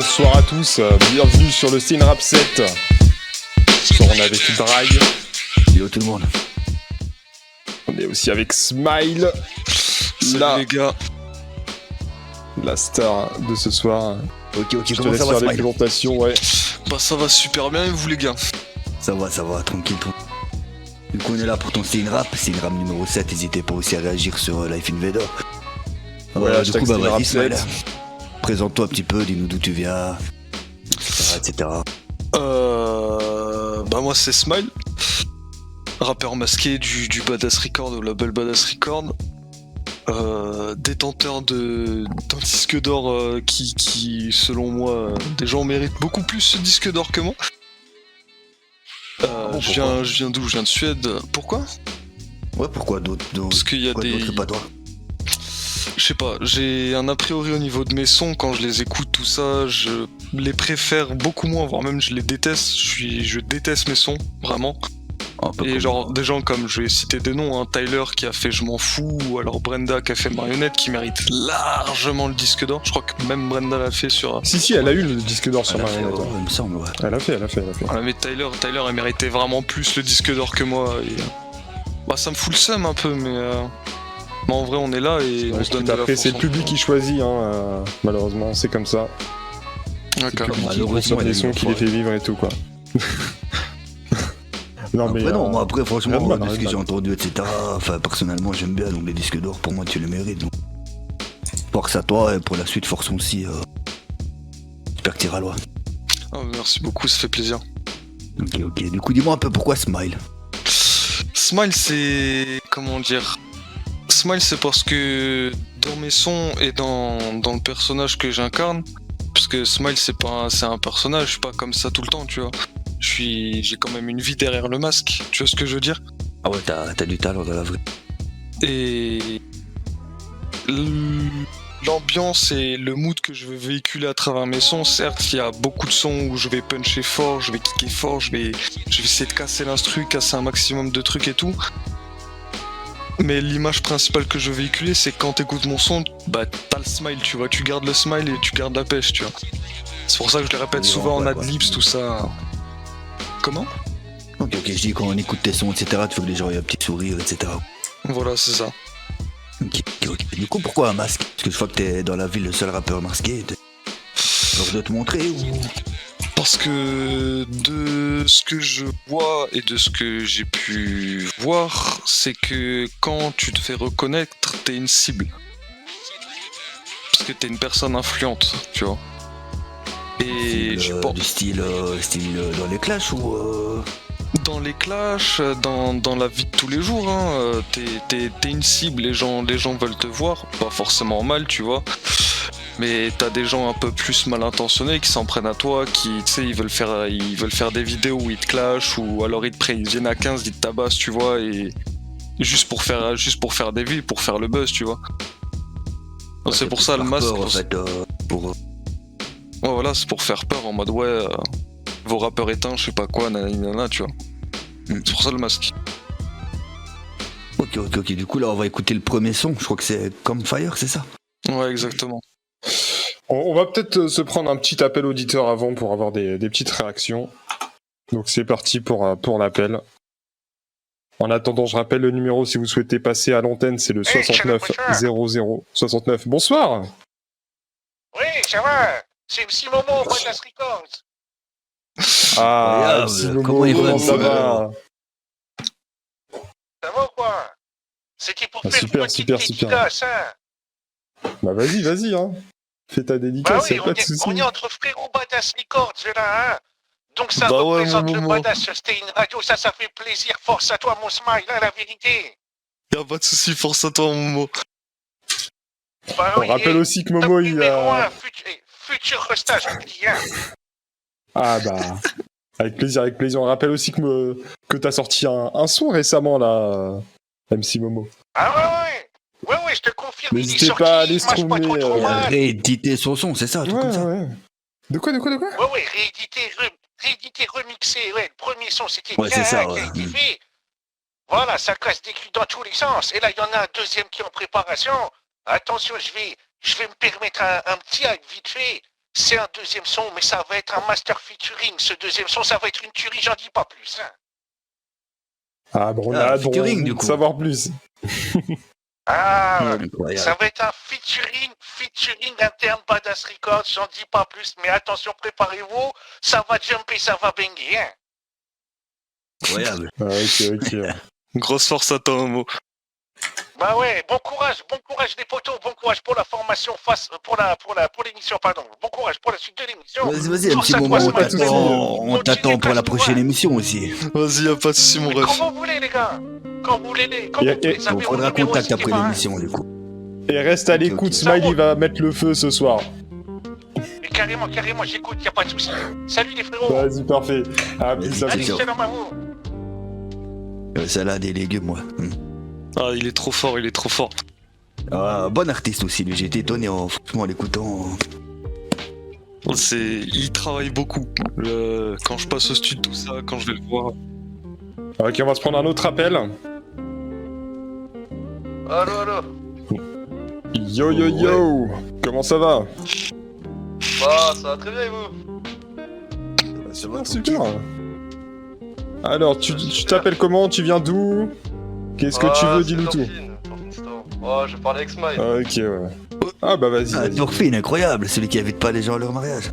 bonsoir à tous, bienvenue sur le Scene Rap 7. Ce soir on est avec Dry. Yo tout le monde. On est aussi avec Smile. Salut les gars. La star de ce soir. Ok, Je te comment laisse ça va faire les Smile? présentations, ouais. Bah ça va super bien et vous les gars? Ça va, tranquille. Du coup on est là pour ton Scene Rap numéro 7, n'hésitez pas aussi à réagir sur Life Invader. Ouais, Du hashtag coup bah Scene Rap vas-y Smile. 7. Présente-toi un petit peu, dis-nous d'où tu viens, etc. Bah moi c'est Smile, rappeur masqué du Badass Record, au label Badass Record, détenteur d'un disque d'or qui selon moi des gens méritent beaucoup plus ce disque d'or que moi. Je viens d'où? Je viens de Suède. Pourquoi? Ouais, pourquoi d'autres? Parce qu'il y a Pourquoi des... d'autres que pas toi? Je sais pas, j'ai un a priori au niveau de mes sons, quand je les écoute, tout ça, je les préfère beaucoup moins, voire même je les déteste, je déteste mes sons, vraiment. Un peu Et comme genre moi. des gens comme, je vais citer des noms, hein, Tyler qui a fait Je m'en fous, ou alors Brenda qui a fait Marionnette, qui mérite largement le disque d'or, je crois que même Brenda l'a fait sur... Si, elle a eu le disque d'or sur Elle a fait, Marionnette. ouais, il me semble, ouais. Elle a fait. Voilà, mais Tyler elle méritait vraiment plus le disque d'or que moi, et... Bah ça me fout le seum un peu, mais en vrai on est là et on se donne de la Après, force. c'est le public qui choisit, hein, malheureusement, c'est comme ça. C'est le D'accord. public qui Malheureusement, consomme il les a sons eu qui la les fait vivre et tout, quoi. Non, Après, mais. non, moi après franchement, rien de mal, de ce rien que de j'ai mal. entendu, etc. Enfin personnellement j'aime bien, donc les disques d'or pour moi tu les mérites. Donc. Force à toi et pour la suite force aussi. J'espère que t'iras loin. Oh, merci beaucoup, ça fait plaisir. Ok. Du coup dis-moi un peu pourquoi Smile. Smile, c'est... comment dire? Smile, c'est parce que dans mes sons et dans le personnage que j'incarne, parce que Smile, c'est un personnage, je suis pas comme ça tout le temps, tu vois. J'ai quand même une vie derrière le masque, tu vois ce que je veux dire? Ah ouais, t'as du talent dans la vraie. Et l'ambiance et le mood que je veux véhiculer à travers mes sons, certes, il y a beaucoup de sons où je vais puncher fort, je vais kicker fort, je vais essayer de casser l'instru, casser un maximum de trucs et tout. Mais l'image principale que je veux véhiculer, c'est quand t'écoutes mon son, bah t'as le smile, tu vois, tu gardes le smile et tu gardes la pêche, tu vois. C'est pour ça que je le répète Oui, souvent en ouais, adlibs, ouais. tout ça. Comment? Ok, je dis quand on écoute tes sons, etc., tu veux que les gens aient un petit sourire, etc. Voilà, c'est ça. Ok. Du coup, pourquoi un masque? Parce que je vois que t'es dans la ville le seul rappeur masqué. Genre de te montrer ou... Parce que de ce que je vois et de ce que j'ai pu voir, c'est que quand tu te fais reconnaître, t'es une cible. Parce que t'es une personne influente, tu vois. Et je pense... Du style dans les clashs ou... Dans les clashs, dans la vie de tous les jours, hein, t'es une cible, les gens veulent te voir, pas forcément mal, tu vois. Mais t'as des gens un peu plus mal intentionnés qui s'en prennent à toi, qui, tu sais, ils veulent faire des vidéos où ils te clashent, ou alors ils viennent à 15, ils te tabassent, tu vois, et juste pour faire des vues, pour faire le buzz, tu vois. Donc c'est pour ça le masque. Peur, en fait, pour... Ouais, voilà, c'est pour faire peur en mode ouais, vos rappeurs éteints, je sais pas quoi, nanana, tu vois. C'est pour ça le masque. Ok. Du coup, là, on va écouter le premier son. Je crois que c'est Comme Fire, c'est ça? Ouais, exactement. On va peut-être se prendre un petit appel auditeur avant pour avoir des petites réactions. Donc c'est parti pour l'appel. En attendant, je rappelle le numéro si vous souhaitez passer à l'antenne, c'est le 69 00 69. Bonsoir. Oui, ça va. C'est MC Momo, Badass Records. Ah, Incroyable. si Momo, Comment il va, comment ça Momo, va? alors? Ça va ou quoi? C'était pour Ah, faire super, une petite super. dédicace, hein. Bah vas-y, hein. Fais ta Bah dédicace, oui, y'a pas de soucis. on est entre frérots Badass Records, là, hein. Donc ça Bah ouais, représente mon le Momo. Badass sur Stay in Radio, ça fait plaisir. Force à toi, mon smile, hein, la vérité. Y'a pas de soucis, force à toi, Momo. Bah On oui, rappelle et aussi que Momo, il numéro a... 1, futur Resta, je te dis, hein. Ah bah... Avec plaisir. On rappelle aussi que t'as sorti un son récemment, là, MC Momo. Ah ouais, je te confirme, il est N'hésitez sorti, pas à aller il marche pas streamer, trop Il a mal. réédité son son, c'est ça, un truc comme ça? Ouais. De quoi? Ouais, réédité, remixé, ouais, le premier son c'était Ouais, bien, c'est ça, hein, qui a ouais. été fait. Voilà, ça casse des culs dans tous les sens. Et là, il y en a un deuxième qui est en préparation. Attention, je vais me permettre un petit hack vite fait. c'est un deuxième son, mais ça va être un master featuring. Ce deuxième son, ça va être une tuerie, j'en dis pas plus. Hein. Ah, bon, on a hâte featuring, de du coup. savoir plus. Ah, Incroyable. ça va être un featuring interne Badass Records, j'en dis pas plus, mais attention, préparez-vous, ça va jumper, ça va banger. Hein. Incroyable. Ah, ok. Grosse force à toi, Momo. Bah ouais, bon courage les potos, bon courage pour la formation pour l'émission, pardon. Bon courage pour la suite de l'émission. Vas-y, un Force petit à moment, toi, pas de soucis. on t'attend pour la prochaine émission aussi. Vas-y, y'a pas de soucis, mon Mais ref. quand vous voulez, les gars. Quand vous voulez, Et- vous et- savez On mon prendra numéro, contact n'hésitez après pas, hein. l'émission, du coup. Et reste à l'écoute, Ok. Smile, il va mettre le feu ce soir. Mais carrément, j'écoute, y a pas de soucis. Salut les frérots. Vas-y, parfait. Ah, Vas-y, plus à allez. plus. Allez, salam à vous. Salade et légumes, moi. Ah, il est trop fort, il est trop fort. Ah, bon artiste aussi, lui. J'ai été étonné, franchement, en l'écoutant. Il travaille beaucoup. Quand je passe au studio, tout ça, quand je vais le voir. Ok, on va se prendre un autre appel. Allô. Yo. Comment ça va? Bah, ça va très bien et vous? Ça Ah, super. Alors, tu t'appelles comment? Tu viens d'où? Qu'est-ce que tu veux? Dis-nous tout. Thorfinn Store. Oh, je parlais avec Smile. Ok, ouais. Ah bah vas-y. Ah, vas-y. Thorfinn, incroyable, celui qui invite pas les gens à leur mariage.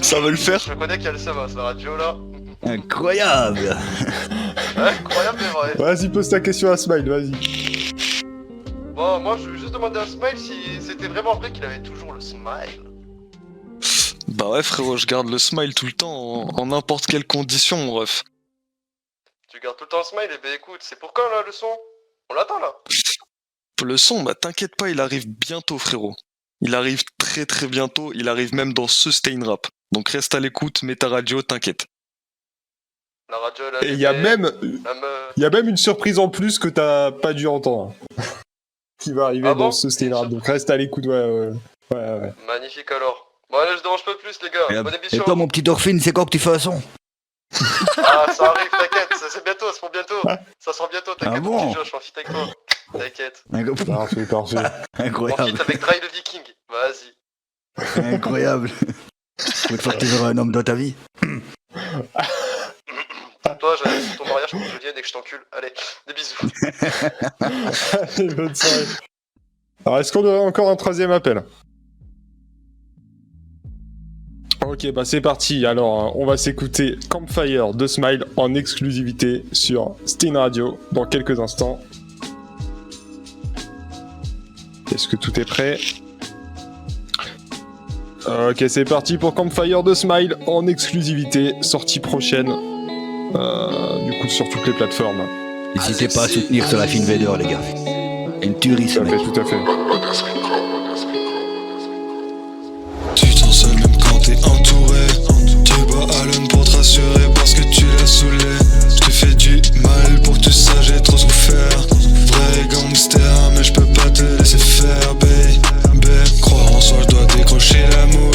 Ça veut le faire? Je connais qu'elle se va, la radio là. Incroyable. Incroyable mais vrai. Vas-y, pose ta question à Smile, vas-y. Bon, moi je veux juste demander à Smile si c'était vraiment vrai qu'il avait toujours le smile. Bah ouais, frérot, je garde le smile tout le temps, en n'importe quelle condition, mon ref. Tu gardes tout le temps le smile, et ben écoute, c'est pour quand là le son? On l'attend là. Le son, bah t'inquiète pas, il arrive bientôt, frérot. Il arrive très très bientôt, il arrive même dans ce Stain Rap. Donc reste à l'écoute, mets ta radio, t'inquiète. La radio elle a Et il y a même une surprise en plus que t'as pas dû entendre. Qui va arriver Ah bon dans ce Stay Rap. Donc reste à l'écoute, ouais. Magnifique alors. Bon allez, je dérange pas plus les gars, bonne Et émission. toi, mon petit Thorfinn, c'est quand que tu fais un son? Ah ça arrive, t'inquiète, c'est bientôt, c'est pour bientôt. Ça sort bientôt, t'inquiète Ah mon bon petit Josh, je suis en feat avec toi. T'inquiète. Parfait. En Incroyable. feat avec Dry le Viking, vas-y. Incroyable. Une fois que tu verras un homme dans ta vie. Toi, j'allais sur ton mariage pour que je vienne et que je t'encule. Allez, des bisous. Allez, bonne soirée. Alors, est-ce qu'on aurait encore un troisième appel? Ok, bah c'est parti. Alors, on va s'écouter Campfire de Smile en exclusivité sur Stain Radio dans quelques instants. Est-ce que tout est prêt? Ok, c'est parti pour Campfire de Smile en exclusivité, sortie prochaine. Du coup, sur toutes les plateformes. N'hésitez pas à soutenir sur la Fin Vader, les gars. Une tuerie, ce mec. Tout à fait. Tu t'en seul même quand t'es entouré. Tu bois Allen pour te rassurer parce que tu l'as saoulé. Je te fais du mal pour que tu saches j'ai trop souffert. Vrai gangster mais je peux pas te laisser faire baby. Crois en soi je dois décrocher la moon.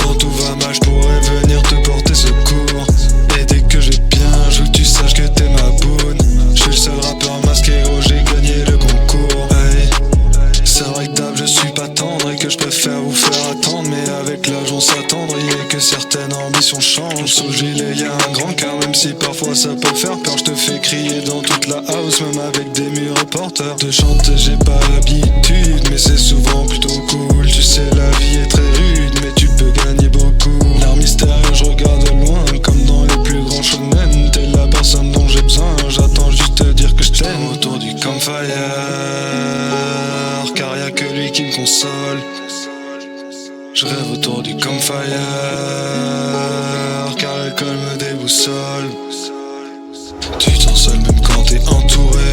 Quand tout va mal je pourrais venir te porter secours. Et dès que j'ai bien je veux que tu saches que t'es ma boune. Je suis le seul rappeur masqué oh j'ai gagné le concours hey. C'est vrai que d'hab je suis pas tendre et que je préfère vous faire attendre. Mais avec l'âge on s'attendrit et que certaines ambitions changent. Sous le gilet y'a un grand car même si parfois ça peut faire peur. Je te fais crier dans toute la house même avec des murs reporters. De chanter j'ai pas l'habitude mais c'est souvent plutôt cool. Tu sais la vie est très rude mais tu peux gagner beaucoup. L'art mystérieux je regarde de loin comme dans les plus grands shonen. T'es la personne dont j'ai besoin, j'attends juste te dire que je t'aime. Autour du campfire car y'a que lui qui me console. Je rêve autour du campfire car l'alcool me déboussole. Tu t'en seul même quand t'es entouré.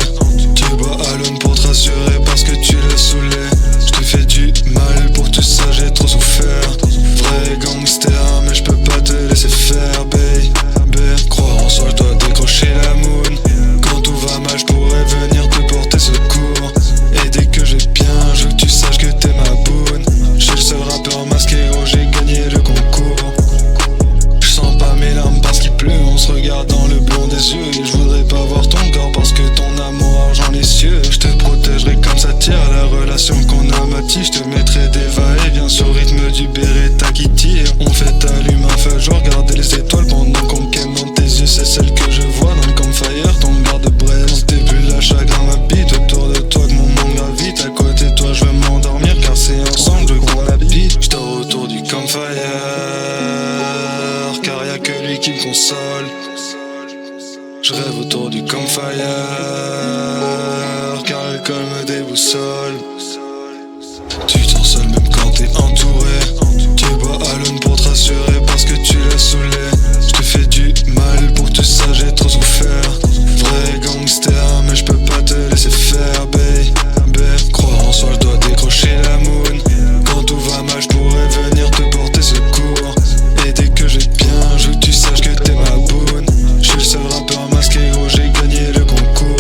Tu bois Alone pour te rassurer parce que tu l'as saoulé. Je te fais du mal pour que tu saches j'ai trop souffert. Vrai gangster mais je peux pas te laisser faire baby. Crois en soi je dois décrocher la moon. Quand tout va mal je pourrais venir te porter secours. Et dès que j'ai bien je veux que tu saches que t'es ma boune. Je suis le seul rappeur masqué oh j'ai gagné le concours. Je sens pas mes larmes parce qu'il pleut. On se regarde dans le blanc des yeux. Et je voudrais pas voir ton corps parce que ton amour argent les cieux. Je te protégerai comme ça tire la relation qu'on a bâtie. Je te mettrai des va-et-vient sur le rythme du Beretta qui tire. On fait allume un feu, je regarde les étoiles pendant qu'on me quème dans tes yeux. C'est celle que je vois dans le campfire, ton garde-braise. Tes bulles la chagrin m'habite autour de toi que mon monde gravite. À côté de toi je veux m'endormir car c'est ensemble qu'on habite. Je dors autour du campfire car y'a que lui qui me console. Je rêve autour du campfire car l'alcool me déboussole. Tu t'en seul même quand t'es entouré. Tu bois à l'aune pour te rassurer parce que tu l'as saoulé. Je te fais du mal pour tout ça, j'ai trop souffert. Vrai gangster mais je peux pas te laisser faire, baby. Crois en soi, je dois décrocher la moon. Quand tout va mal, je pourrais venir te porter secours. Et dès que j'ai bien, je veux que tu saches que t'es ma boune. Je suis le seul rappeur masqué, gros, j'ai gagné le concours.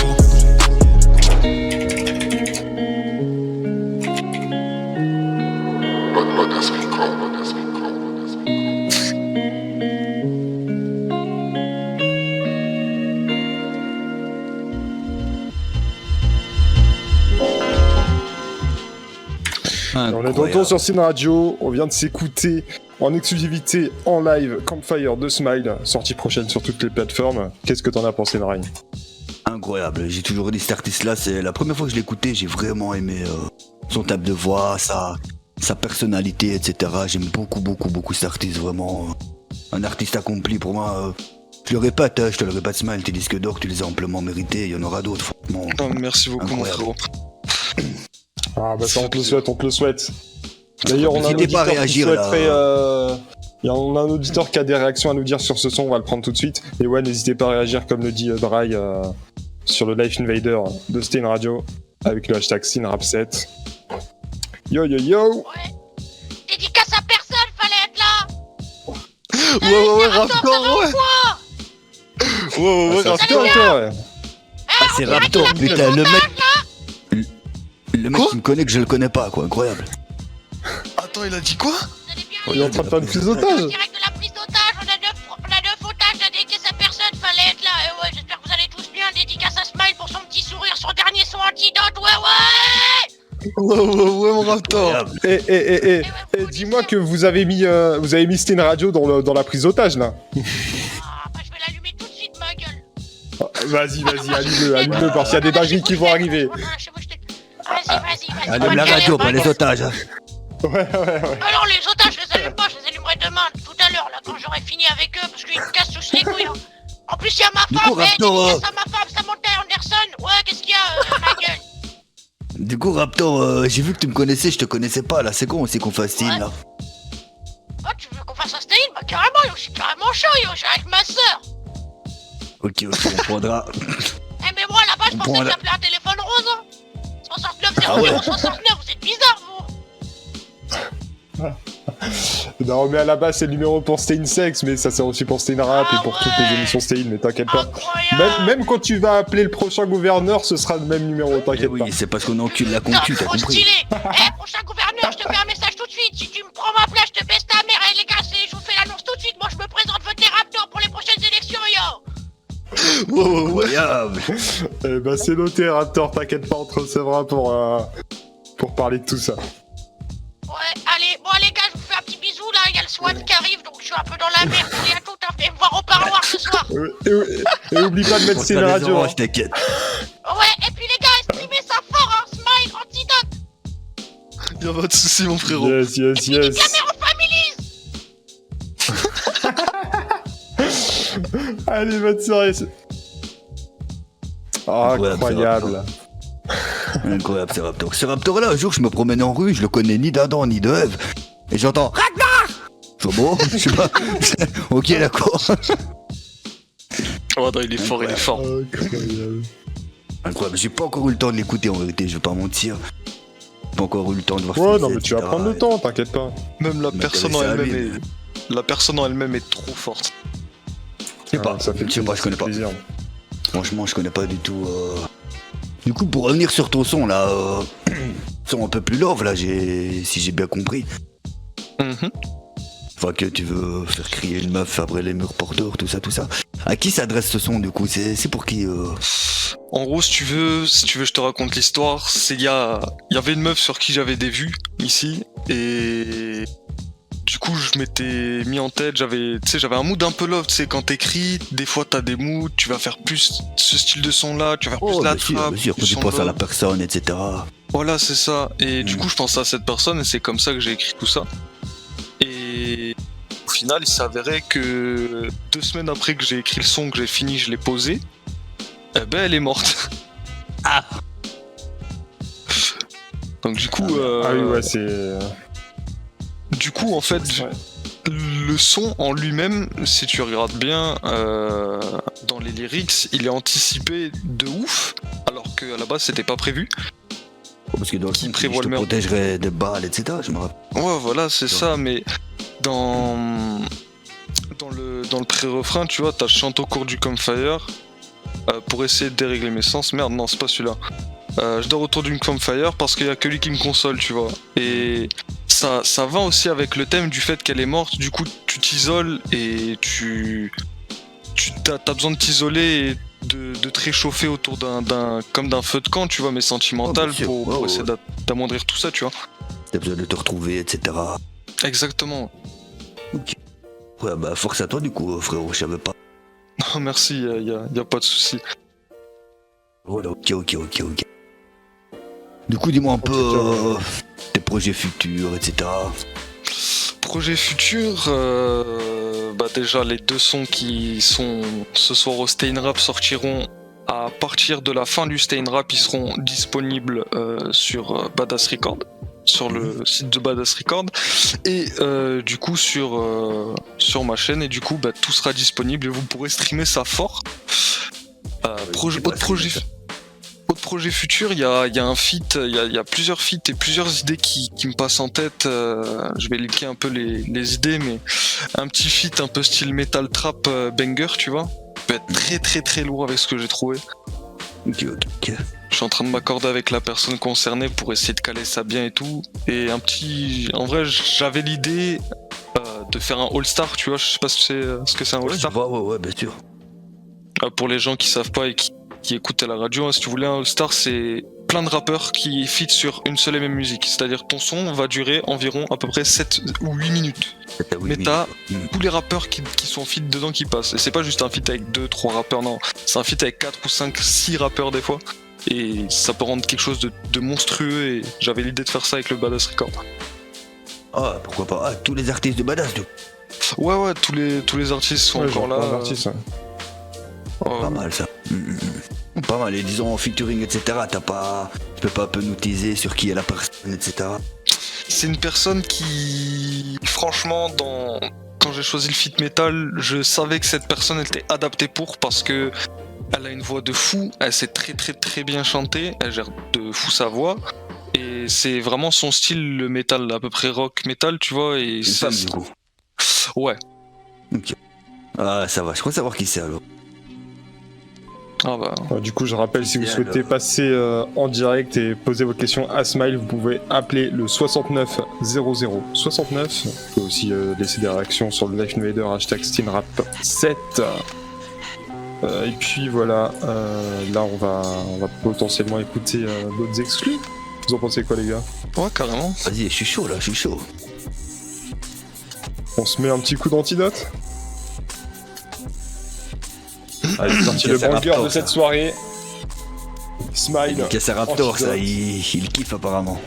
On est de retour sur Cine Radio, on vient de s'écouter en exclusivité en live Campfire de Smile, sortie prochaine sur toutes les plateformes. Qu'est-ce que t'en as pensé, Narain? Incroyable, j'ai toujours dit cet artiste-là, c'est la première fois que je l'ai écouté, j'ai vraiment aimé son type de voix, sa personnalité, etc. J'aime beaucoup cet artiste, vraiment un artiste accompli pour moi. Je te le répète, Smile, tes disques d'or, tu les as amplement mérités, il y en aura d'autres, franchement. Oh, merci beaucoup, mon frérot. Ah bah ça on te le souhaite. D'ailleurs on a un N'hésitez pas auditeur à réagir, qui souhaiterait... on a un auditeur qui a des réactions à nous dire sur ce son, on va le prendre tout de suite. Et ouais, n'hésitez pas à réagir comme le dit Braille sur le Life Invader de Stain Radio avec le hashtag StinRap7. Yo yo yo. Ouais. Dédicace à personne, fallait être là. Ouais, Raptor, ouais. Ouais, Raptor, Raptor. ouais. Ah, c'est Raptor, putain, le mec... Le mec qui me connaît que je le connais pas, quoi, incroyable. Attends, il a dit quoi? Il est en train de faire une prise d'otage. Direct de la prise d'otage, on a 9 otages, à dédicace à personne, fallait être là. Et ouais, j'espère que vous allez tous bien. Dédicace à Smile pour son petit sourire, son dernier son antidote, Ouais, mon Raptor. Et dis-moi que vous avez mis Stain Radio dans la prise d'otage là. Ah, bah je vais l'allumer tout de suite, ma gueule. Vas-y, allume-le parce qu'il y a des dingueries qui vont arriver. Vas-y. Allume la radio, pas les otages. Hein. Ouais. Alors les otages, je les allume pas, je les allumerai demain, tout à l'heure, là, quand j'aurai fini avec eux, parce qu'ils me cassent tous les couilles. Hein. En plus, il y a ma femme, dédicace à ma femme, Samantha Anderson. Ouais, qu'est-ce qu'il y a, ma gueule? Du coup, Raptor, j'ai vu que tu me connaissais, je te connaissais pas, là, c'est con aussi qu'on fasse Steam, là. Oh, tu veux qu'on fasse un style? Bah carrément, yo, je suis carrément chaud, yo, j'ai avec ma sœur. Ok, on prendra. Eh mais moi, là-bas, je pensais que j'appelais un téléphone rose, hein. 69 0069, vous êtes bizarre, vous. Non, mais à la base, c'est le numéro pour Stain Sex, mais ça sert aussi pour Stain Rap et pour toutes les émissions Stain, mais t'inquiète pas. Même quand tu vas appeler le prochain gouverneur, ce sera le même numéro, t'inquiète pas. Oui, c'est parce qu'on encule la concu, t'as trop compris. stylé. Prochain gouverneur, je te fais un message tout de suite. Si tu me prends ma place, je te baisse ta mère. Les gars, je vous fais l'annonce tout de suite. Moi, je me présente voter Raptor pour les prochaines élections, yo. Incroyable. Eh ben, c'est noté, Raptor, t'inquiète pas, on te recevra pour parler de tout ça. Ouais, allez, bon les gars, je vous fais un petit bisou là, il y a le SWAT qui arrive, donc je suis un peu dans la merde, et à tout, hein, venez me voir au parloir ce soir. Et oublie pas de mettre Stain Radio. Je t'inquiète. Ouais, et puis les gars, streamez ça fort, hein, Smile, antidote. Y'a pas de soucis, mon frérot. Yes. Caméra Families. Allez, bonne soirée. Incroyable. Incroyable, c'est Raptor. Ce Raptor-là, un jour, je me promène en rue, je le connais ni d'Adam ni de Ève, et j'entends Ragnar. Je suis bon, je sais pas. Ok, d'accord. Oh non, il est fort. Incroyable. J'ai pas encore eu le temps de l'écouter en vérité, je vais pas mentir. J'ai pas encore eu le temps de voir ce Ouais, qu'il non, faisait, mais tu vas etc. prendre le temps, t'inquiète pas. Même la personne en m'intéressait à elle-même lui, la personne en elle-même est trop forte. Je sais pas, ça fait je sais pas, je connais pas. plaisir. Franchement, je connais pas du tout. Du coup, pour revenir sur ton son là, son un peu plus love là, si j'ai bien compris. Enfin que tu veux faire crier une meuf après les murs porteurs, tout ça. À qui s'adresse ce son du coup? C'est pour qui En gros, si tu veux, je te raconte l'histoire. Il y avait une meuf sur qui j'avais des vues ici, et du coup, je m'étais mis en tête. J'avais un mood un peu love. Tu sais, quand t'écris, des fois t'as des moods. Tu vas faire plus ce style de son là. Tu vas faire plus la trappe. Bien sûr, quand tu penses à la personne, etc. Voilà, c'est ça. Et du coup, je pensais à cette personne, et c'est comme ça que j'ai écrit tout ça. Et au final, il s'avérait que 2 semaines après que j'ai écrit le son, que j'ai fini, je l'ai posé. Eh ben, elle est morte. Ah. Donc du coup, Ah oui, ouais, c'est. du coup, en fait, le son en lui-même, si tu regardes bien dans les lyrics, il est anticipé de ouf, alors qu'à la base, c'était pas prévu. Parce que dans le Qui son, prévoit je te le meurtre. protégerais des balles, etc. Je me rappelle. Ouais, voilà, c'est ça, mais dans le pré-refrain, tu vois, t'as chante au cours du campfire pour essayer de dérégler mes sens. Merde, non, c'est pas celui-là. Je dors autour d'une campfire parce qu'il y a que lui qui me console, tu vois. Et ça va aussi avec le thème du fait qu'elle est morte. Du coup, tu t'isoles et t'as besoin de t'isoler et de te réchauffer autour comme d'un feu de camp, tu vois, mais sentimental, bien sûr. pour essayer d'amoindrir tout ça, tu vois. T'as besoin de te retrouver, etc. Exactement. Ouais, bah force à toi du coup, frérot, je savais pas. Non, merci, y a pas de souci. Voilà, ok. Du coup, dis-moi un peu tes projets futurs, etc. Projet futur, bah déjà les 2 sons qui sont ce soir au Stain Rap sortiront à partir de la fin du Stain Rap, ils seront disponibles sur Badass Record, sur le site de Badass Record, et du coup sur ma chaîne, et du coup bah, tout sera disponible et vous pourrez streamer ça fort. Autre projet futur, il y a un feat, il y a plusieurs feats et plusieurs idées qui me passent en tête. Je vais liker un peu les idées, mais un petit feat un peu style metal trap banger, tu vois. Peut être très très très lourd avec ce que j'ai trouvé. Ok. Je suis en train de m'accorder avec la personne concernée pour essayer de caler ça bien et tout. Et en vrai, j'avais l'idée de faire un All-Star, tu vois. Je sais pas ce que c'est un All-Star. Ouais, bien sûr. Pour les gens qui savent pas et qui écoutent à la radio, hein, si tu voulais un All-Star, c'est plein de rappeurs qui fit sur une seule et même musique. C'est-à-dire ton son va durer environ à peu près 7 ou 8 minutes. Mais t'as tous les rappeurs qui sont fit dedans qui passent. Et c'est pas juste un feat avec 2-3 rappeurs, non. C'est un feat avec 4 ou 5, 6 rappeurs des fois. Et ça peut rendre quelque chose de monstrueux, et j'avais l'idée de faire ça avec le Badass Record. Ah, pourquoi pas. Ah, tous les artistes de Badass, du coup. Ouais, tous les artistes sont encore là. Pas mal ça. Pas mal, et disons en featuring, etc. Tu peux pas un peu nous teaser sur qui est la personne, etc. C'est une personne qui, franchement, quand j'ai choisi le feat metal, je savais que cette personne était adaptée parce que elle a une voix de fou, elle sait très très très bien chanter, elle gère de fou sa voix, et c'est vraiment son style, le metal, à peu près rock metal, tu vois. Et une femme, du coup. Ouais. Ok. Ah, ça va, je crois savoir qui c'est alors. Ah bah. Du coup, je rappelle, si vous souhaitez passer en direct et poser votre question à Smile, vous pouvez appeler le 69 00 69. Vous pouvez aussi laisser des réactions sur le Life Invader #StainRap7. Et puis voilà, là on va potentiellement écouter d'autres exclus. Vous en pensez quoi, les gars? Ouais, carrément. Vas-y, je suis chaud là, je suis chaud. On se met un petit coup d'antidote? Allez, c'est parti, le banger de cette soirée. Smile. C'est Raptor, ça, il kiffe apparemment.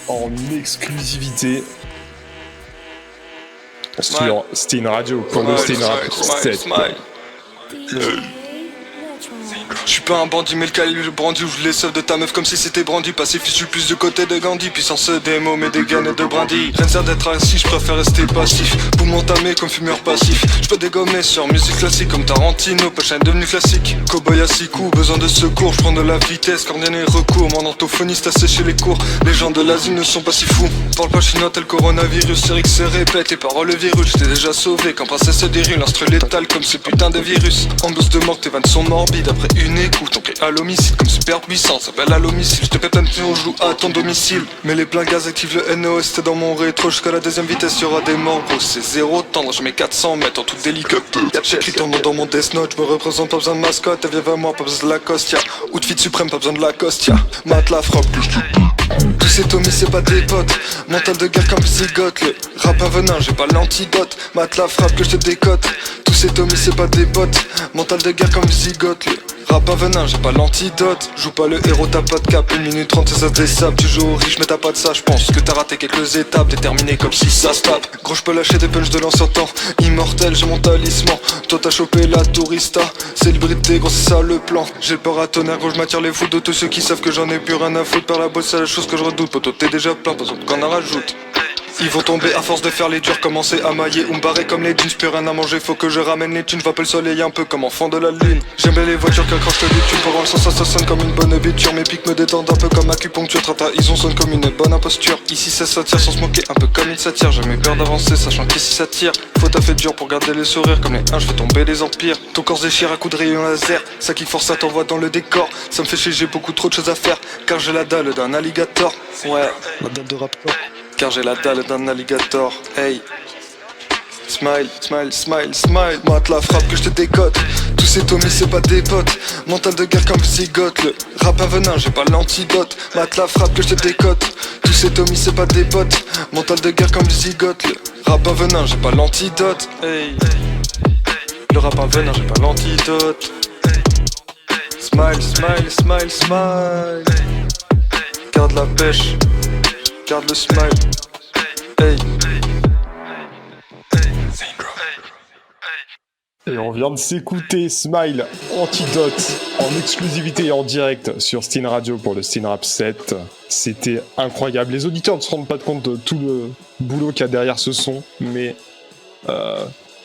En exclusivité. Sur Stain Radio pour le Stain Rap 7. Je suis pas un bandit, mais le calibre brandi, ouvre les seufs de ta meuf comme si c'était brandi. Pacifiste, je suis plus du côté de Gandhi. Puissance des mots, mais des gaines et de brandy. Rien ne sert d'être assis, je préfère rester passif. Pour m'entamer comme fumeur passif. Je peux dégommer sur musique classique comme Tarantino. Punchline devenu classique. Cowboy à 6 coups, besoin de secours. Je prends de la vitesse, cordienne et recours. Mon orthophoniste a séché les cours. Les gens de l'asile ne sont pas si fous. Parle pas chinois tel coronavirus. C'est que se répète, les paroles le virus. J'étais déjà sauvé quand princesse se déroule. L'instru létal comme ce putain de virus. En bourse de mort, tes vannes sont morbides. Après une une écoute, on à l'homicide comme super puissant, s'appelle à l'homicide. Je te pète un petit, on joue à ton domicile. Mais les pleins gaz activent le NOS, t'es dans mon rétro. Jusqu'à la deuxième vitesse, y'aura des morts, gros. C'est zéro tendre, je mets 400 mètres en tout d'hélicoptère. J'écris ton nom dans mon Death Note, je me représente, pas besoin de mascotte. Elle vient vers moi, pas besoin de Lacoste, y'a. Outfit suprême, pas besoin de Lacoste, y'a. Mate la frappe, tous ces Tommy c'est pas des potes. Mental de guerre comme zigote. Le rap à venin j'ai pas l'antidote. Mate la frappe que je te décote. Tous ces Tommy c'est pas des potes. Mental de guerre comme zigote. Le rap à venin j'ai pas l'antidote. Joue pas le héros t'as pas de cap. 1 minute 30 ça se dessape. Tu joues au riche mais t'as pas de ça. J'pense que t'as raté quelques étapes. Déterminé comme si ça se tape. Gros j'peux lâcher des punchs de l'ancien temps. Immortel j'ai mon talisman. Toi t'as chopé la tourista. Célébrité gros c'est ça le plan. J'ai le paratonnerre gros j'mattire les fous de tous ceux qui savent que j'en ai plus rien à foutre. Par la bosse c'est la chose que je redoute. Poto t'es déjà plein, pas besoin qu'on en rajoute. Ils vont tomber à force de faire les durs, commencer à mailler ou me barrer comme les jeans, plus rien à manger, faut que je ramène les thunes, j'vapelle le soleil un peu comme enfant de la lune. J'aime bien les voitures qui accrochent le bitume, pour rendre le sens ça sonne comme une bonne habitude. Mes pics me détendent un peu comme acupuncture, trahison sonne comme une bonne imposture. Ici ça s'attire sans se moquer, un peu comme une satire, jamais peur d'avancer, sachant qu'ici ça tire. Faut taffer dur pour garder les sourires, comme les 1 je fais tomber les empires. Ton corps se déchire à coups de rayon laser, ça qui force ça t'envoie dans le décor. Ça me fait chier, j'ai beaucoup trop de choses à faire, car j'ai la dalle d'un alligator. Ouais, la dalle de raptor. Car j'ai la dalle d'un alligator, hey. Smile, smile, smile, smile. Mate la frappe que je te décote. Tous ces Tommy c'est pas des potes. Mental de guerre comme zigote. Le rap à venin j'ai pas l'antidote. Mate la frappe que je te décote. Tous ces Tommy c'est pas des potes. Mental de guerre comme zigote. Le rap à venin j'ai pas l'antidote, hey. Le rap à venin j'ai pas l'antidote. Smile, smile, smile, smile. Garde la pêche. Garde le smile, hey. Et on vient de s'écouter Smile Antidote en exclusivité et en direct sur Steen Radio pour le Steen Rap 7. C'était incroyable. Les auditeurs ne se rendent pas compte de tout le boulot qu'il y a derrière ce son, mais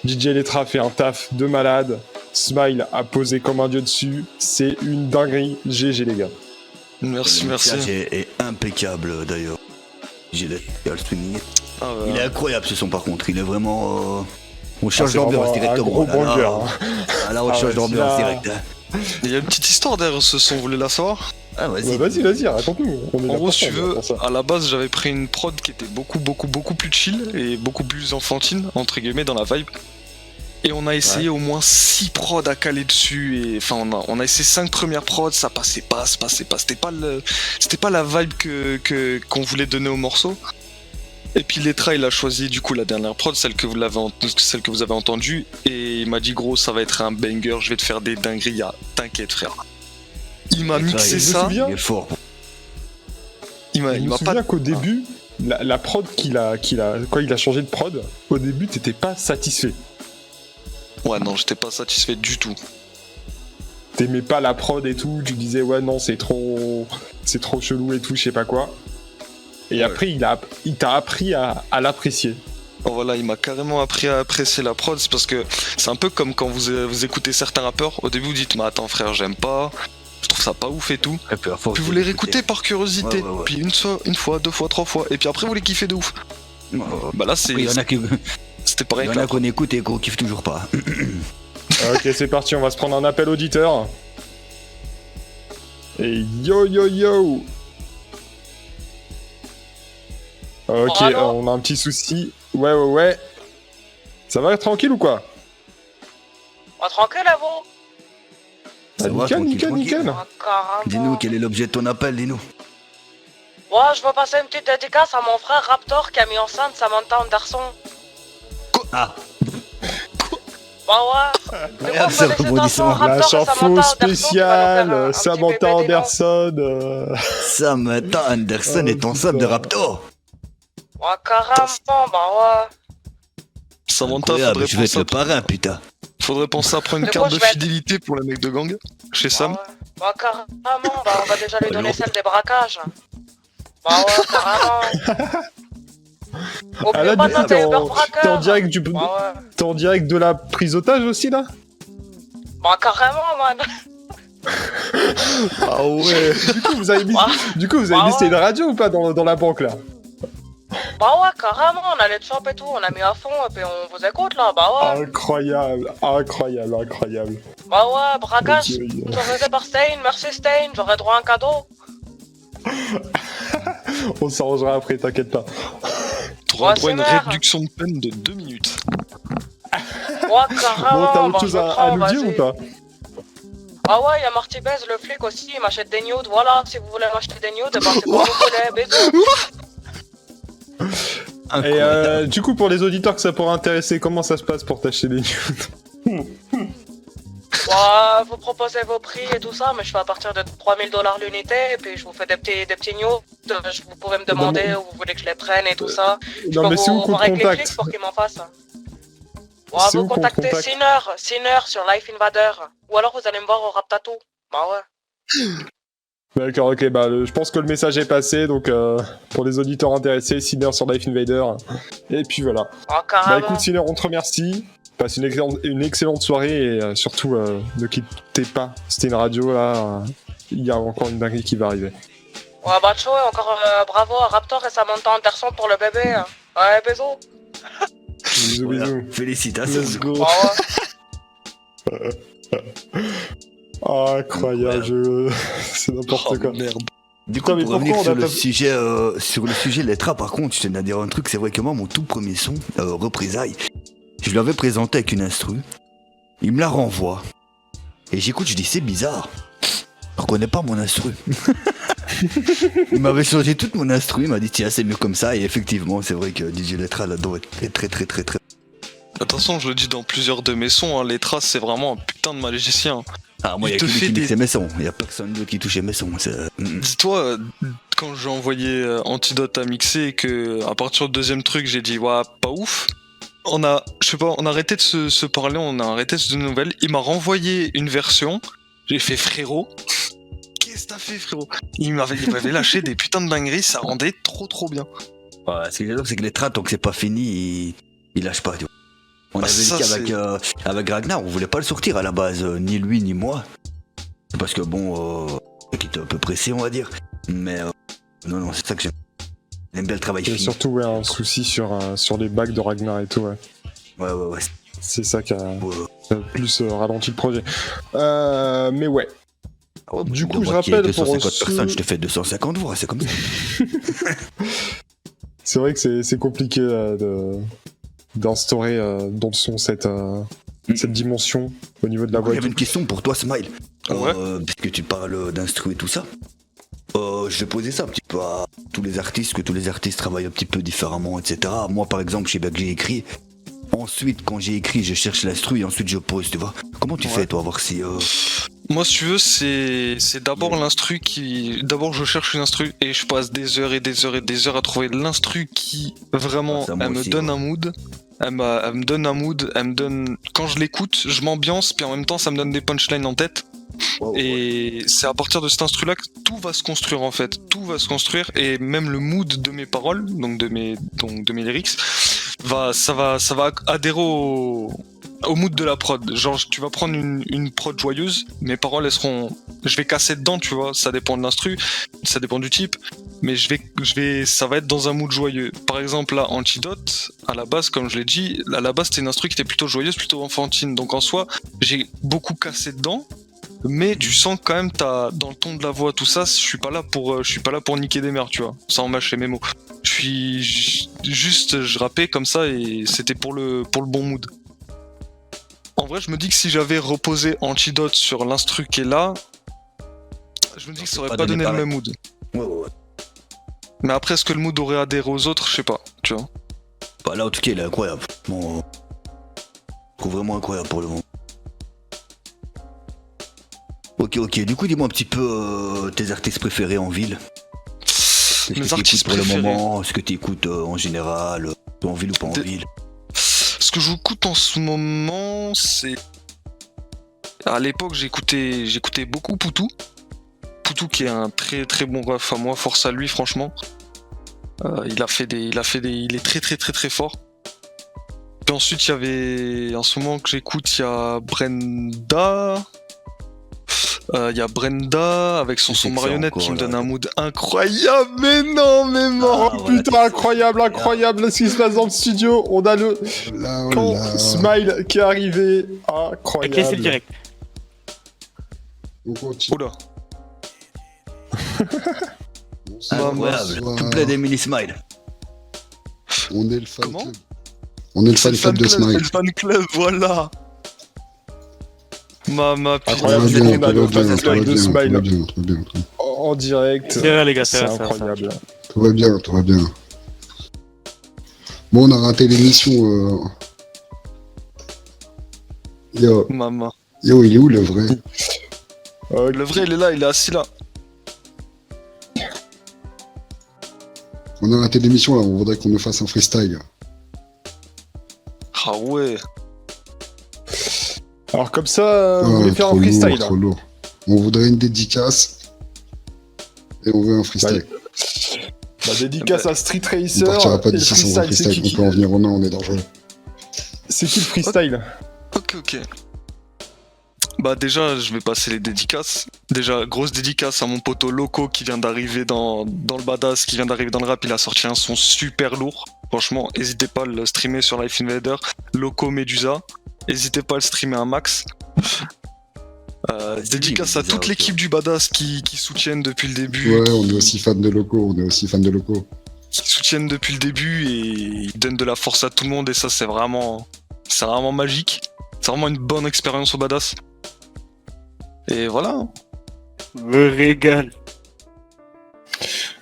DJ Letra fait un taf de malade. Smile a posé comme un dieu dessus. C'est une dinguerie. GG les gars. Merci, le merci. mixage est impeccable d'ailleurs. J'ai le souligner. Ah, ouais. Il est incroyable ce son par contre, il est vraiment... On change c'est d'ambiance vraiment directement. un gros banger, hein. Là, on change d'ambiance direct. Il y a une petite histoire derrière ce son, vous voulez la savoir? Ah vas-y. Vas-y, raconte-nous. En gros, si tu veux, à la base, j'avais pris une prod qui était beaucoup plus chill et beaucoup plus enfantine, entre guillemets, dans la vibe. Et on a essayé au moins 6 prods à caler dessus, et enfin on a essayé 5 premières prods, ça passait pas. C'était pas la vibe qu'on voulait donner au morceau. Et puis Letra il a choisi du coup la dernière prod, celle que vous avez entendue, et il m'a dit gros ça va être un banger, je vais te faire des dingueries, t'inquiète frère. Il m'a mixé ça. Il est fort. Il m'a pas qu'au début, la prod quand il a changé de prod, au début t'étais pas satisfait. Ouais non, j'étais pas satisfait du tout. T'aimais pas la prod et tout, tu disais ouais non c'est trop chelou et tout, je sais pas quoi. Et ouais. Après il t'a appris à l'apprécier. Oh, voilà, il m'a carrément appris à apprécier la prod, c'est parce que c'est un peu comme quand vous écoutez certains rappeurs, au début vous dites mais attends frère j'aime pas, je trouve ça pas ouf et tout. Et puis vous les réécoutez par curiosité, ouais. Puis une fois, 2 fois, 3 fois, et puis après vous les kiffez de ouf. Bah là c'est... C'était pareil. Il y en a qu'on écoute et qu'on kiffe toujours pas. Ok, c'est parti, on va se prendre un appel auditeur. Et yo. Ok, on a un petit souci. Ouais. Ça va, tranquille ou quoi? Tranquille, vous. Nickel. Dis-nous, quel est l'objet de ton appel, dis-nous. Ouais, je veux passer une petite dédicace à mon frère Raptor qui a mis enceinte Samantha Anderson. Ah. Bah ouais. La chanson spéciale Samantha Anderson. Samantha Anderson est ton sub de Raptor. Ouais, carrément, bah ouais. Samantha, je vais être le parrain, putain. Faudrait penser à prendre une carte de fidélité pour le mec de gang, chez Sam. Bah carrément, on va déjà lui donner celle des braquages. Bah ouais, carrément. Ah là, du coup, t'es en direct t'es en direct de la prise otage aussi, là? Bah carrément, man. Ah ouais. Du coup, vous avez mis une radio ou pas dans la banque, là? Bah ouais, carrément, on a les chops et tout, on a mis à fond, et puis on vous écoute, là, bah ouais. Incroyable. Bah Bah ouais, Bragas, autorisé par Stein, merci Stein, j'aurais droit à un cadeau. On s'arrangera après, t'inquiète pas. T'auras Ouais, droit à une c'est merde. réduction de peine de 2 minutes. Ouais, carrément, Bon, t'as autre bah, chose je le à prends, nous dire vas-y. ou pas? Ah ouais, y'a Martibez, le flic aussi, il m'achète des nudes, voilà, si vous voulez m'acheter des nudes, bah c'est comme vous voulez, bisous. Et du coup, pour les auditeurs que ça pourrait intéresser, comment ça se passe pour t'acheter des nudes? Ouais, vous proposez vos prix et tout ça, mais je fais à partir de 3000 $ l'unité, et puis je vous fais des petits nudes, vous pouvez me demander où vous voulez que je les prenne et tout ça. Je Non, peux mais c'est où vous qu'on te voir avec les contacte? flics pour qu'ils m'en fassent. Ouais, C'est vous où qu'on te contactez contacte? Sinner sur Life Invader, ou alors vous allez me voir au Rap Tattoo. Bah ouais. D'accord, ok, bah je pense que le message est passé, donc pour les auditeurs intéressés, Sinner sur Life Invader. Et puis voilà. Oh, Bah carrément. écoute, Sinner, on te remercie. Passe une excellente soirée et surtout ne quittez pas. C'était une radio là. Il y a encore une dinguerie qui va arriver. Ouais, bah chaud, et encore bravo à Raptor et Samantha Anderson pour le bébé. Ouais, bisous. Bisous, Voilà. bisous. Félicitations. Let's go. Bah ouais. Ah, incroyable, c'est n'importe quoi. Merde. Du coup, Non, mais pour revenir pourquoi on sur le sujet Lettra, par contre, je tenais à dire un truc, c'est vrai que moi, mon tout premier son, Représailles, je lui avais présenté avec une instru, il me la renvoie, et j'écoute, je dis c'est bizarre, je reconnais pas mon instru. Il m'avait changé toute mon instru, il m'a dit tiens c'est mieux comme ça, et effectivement c'est vrai que DJ Lettra là-dedans est très. Attention, je le dis dans plusieurs de mes sons, hein, les traces c'est vraiment un putain de magicien. Ah moi Il il y a te que lui fait qui des- mixait mes sons, il y a personne d'autre qui touchait mes sons. Dis-toi, quand j'ai envoyé Antidote à mixer et que à partir du deuxième truc j'ai dit ouais pas ouf, on a arrêté de se parler, on a arrêté de se donner des nouvelles, il m'a renvoyé une version, j'ai fait frérot, qu'est-ce que t'as fait frérot? Il m'avait lâché des putains de dingueries, ça rendait trop bien. Ouais, ce que j'adore c'est que Lettra tant que c'est pas fini, il lâche pas tu vois. On Bah, avait ça, dit avec Ragnar, on voulait pas le sortir à la base, ni lui ni moi. C'est parce que bon, il était un peu pressé on va dire. Mais non, c'est ça que j'aime. Il aime bien le travail Il y a fini. surtout ouais, un souci sur les bacs de Ragnar et tout, ouais. Ouais. C'est ça qui a Ouais. plus ralenti le projet. Mais ouais. Oh, Du coup, de je moi qui ai rappelle pour 250 ceux- personnes, je te fais 250 voix, c'est comme ça. C'est vrai que c'est compliqué d'instaurer dans le son cette dimension au niveau de la voix. J'avais une question pour toi, Smile. Ouais. Puisque tu parles d'instru et tout ça. Je vais poser ça un petit peu à tous les artistes, que tous les artistes travaillent un petit peu différemment, etc. Moi, par exemple, je sais bien que j'ai écrit. Ensuite, quand j'ai écrit, je cherche l'instru et ensuite je pose, tu vois. Comment tu fais, toi, voir si... Moi, si tu veux, c'est d'abord l'instru qui. D'abord, je cherche une instru et je passe des heures et des heures et des heures à trouver l'instru qui vraiment. Ah, ça, moi Elle me aussi, donne ouais. un mood. Elle me donne un mood. Elle me donne. Quand je l'écoute, je m'ambiance, puis en même temps, ça me donne des punchlines en tête. Wow, Et c'est à partir de cet instru-là que tout va se construire en fait. Tout va se construire et même le mood de mes paroles, donc de mes lyrics, ça va adhérer au mood de la prod. Genre, tu vas prendre une prod joyeuse, mes paroles, elles seront... Je vais casser dedans, tu vois, ça dépend de l'instru, ça dépend du type, mais ça va être dans un mood joyeux. Par exemple, là, Antidote, à la base, comme je l'ai dit, à la base, c'était une instru qui était plutôt joyeuse, plutôt enfantine. Donc en soi, j'ai beaucoup cassé dedans, mais tu sens quand même, dans le ton de la voix, tout ça, je suis pas là pour niquer des mères, tu vois, sans mâcher mes mots. Je rappais comme ça et c'était pour le bon mood. En vrai, je me dis que si j'avais reposé Antidote sur l'instru qui est là, je me dis que ça aurait pas donné le même mood. Ouais. Mais après, est-ce que le mood aurait adhéré aux autres, je sais pas, tu vois. Bah là, en tout cas, il est incroyable. Bon, je trouve vraiment incroyable pour le moment. Ok. Du coup, dis-moi un petit peu tes artistes préférés en ville. Qu'est-ce Mes que artistes t'écoutes pour préférés. le moment, ce que tu écoutes en général, en ville ou pas en ville. Ce que j'écoute en ce moment, c'est... À l'époque, j'écoutais beaucoup Poutou. Poutou qui est un très très bon ref à moi, force à lui franchement. Il est très fort. Puis ensuite, il y avait... En ce moment que j'écoute, il y a Brenda... Il y a Brenda avec son Je sais son que c'est marionnette encore qui me là. donne un mood incroyable. Mais non. Ah, Oh voilà. putain, incroyable ce qui se passe dans le studio. On a le Smile qui est arrivé. Ok, c'est le Incroyable. direct. On continue. Oula. Incroyable. Tout plein d'Emily Smile. On est le fan Comment club. On est le fan club de Smile. Le fan club, voilà. Ma Tout putain. va Incroyable. bien, on a tout va le bien, fan tout va club de bien, tout va Smile bien, tout va bien. en direct. C'est vrai, les gars, C'est c'est vrai. incroyable. Tout va bien, tout va bien. Bon, on a raté l'émission. Yo, Maman. yo, il est où le vrai? Le vrai, il est là, il est assis là. On a raté l'émission là, on voudrait qu'on nous fasse un freestyle. Ah ouais. Alors comme ça, vous Ah, voulez faire trop un freestyle lourd, trop lourd. On voudrait une dédicace. Et on veut un freestyle. Bah, dédicace à Street On Racer. partira pas et le d'ici sans un freestyle, c'est freestyle. qui On peut en venir au nain, on est dangereux. C'est qui le freestyle? Ok. Bah déjà, je vais passer les dédicaces. Déjà, grosse dédicace à mon poteau Loco qui vient d'arriver dans le badass, qui vient d'arriver dans le rap. Il a sorti un son super lourd. Franchement, n'hésitez pas à le streamer sur Life Invader. Loco Medusa. N'hésitez pas à le streamer un max. Dédicace à toute l'équipe du badass qui soutiennent depuis le début. Ouais, on est aussi fan de locaux, Qui soutiennent depuis le début et ils donnent de la force à tout le monde et ça c'est vraiment magique. C'est vraiment une bonne expérience au badass. Et voilà. Me régale.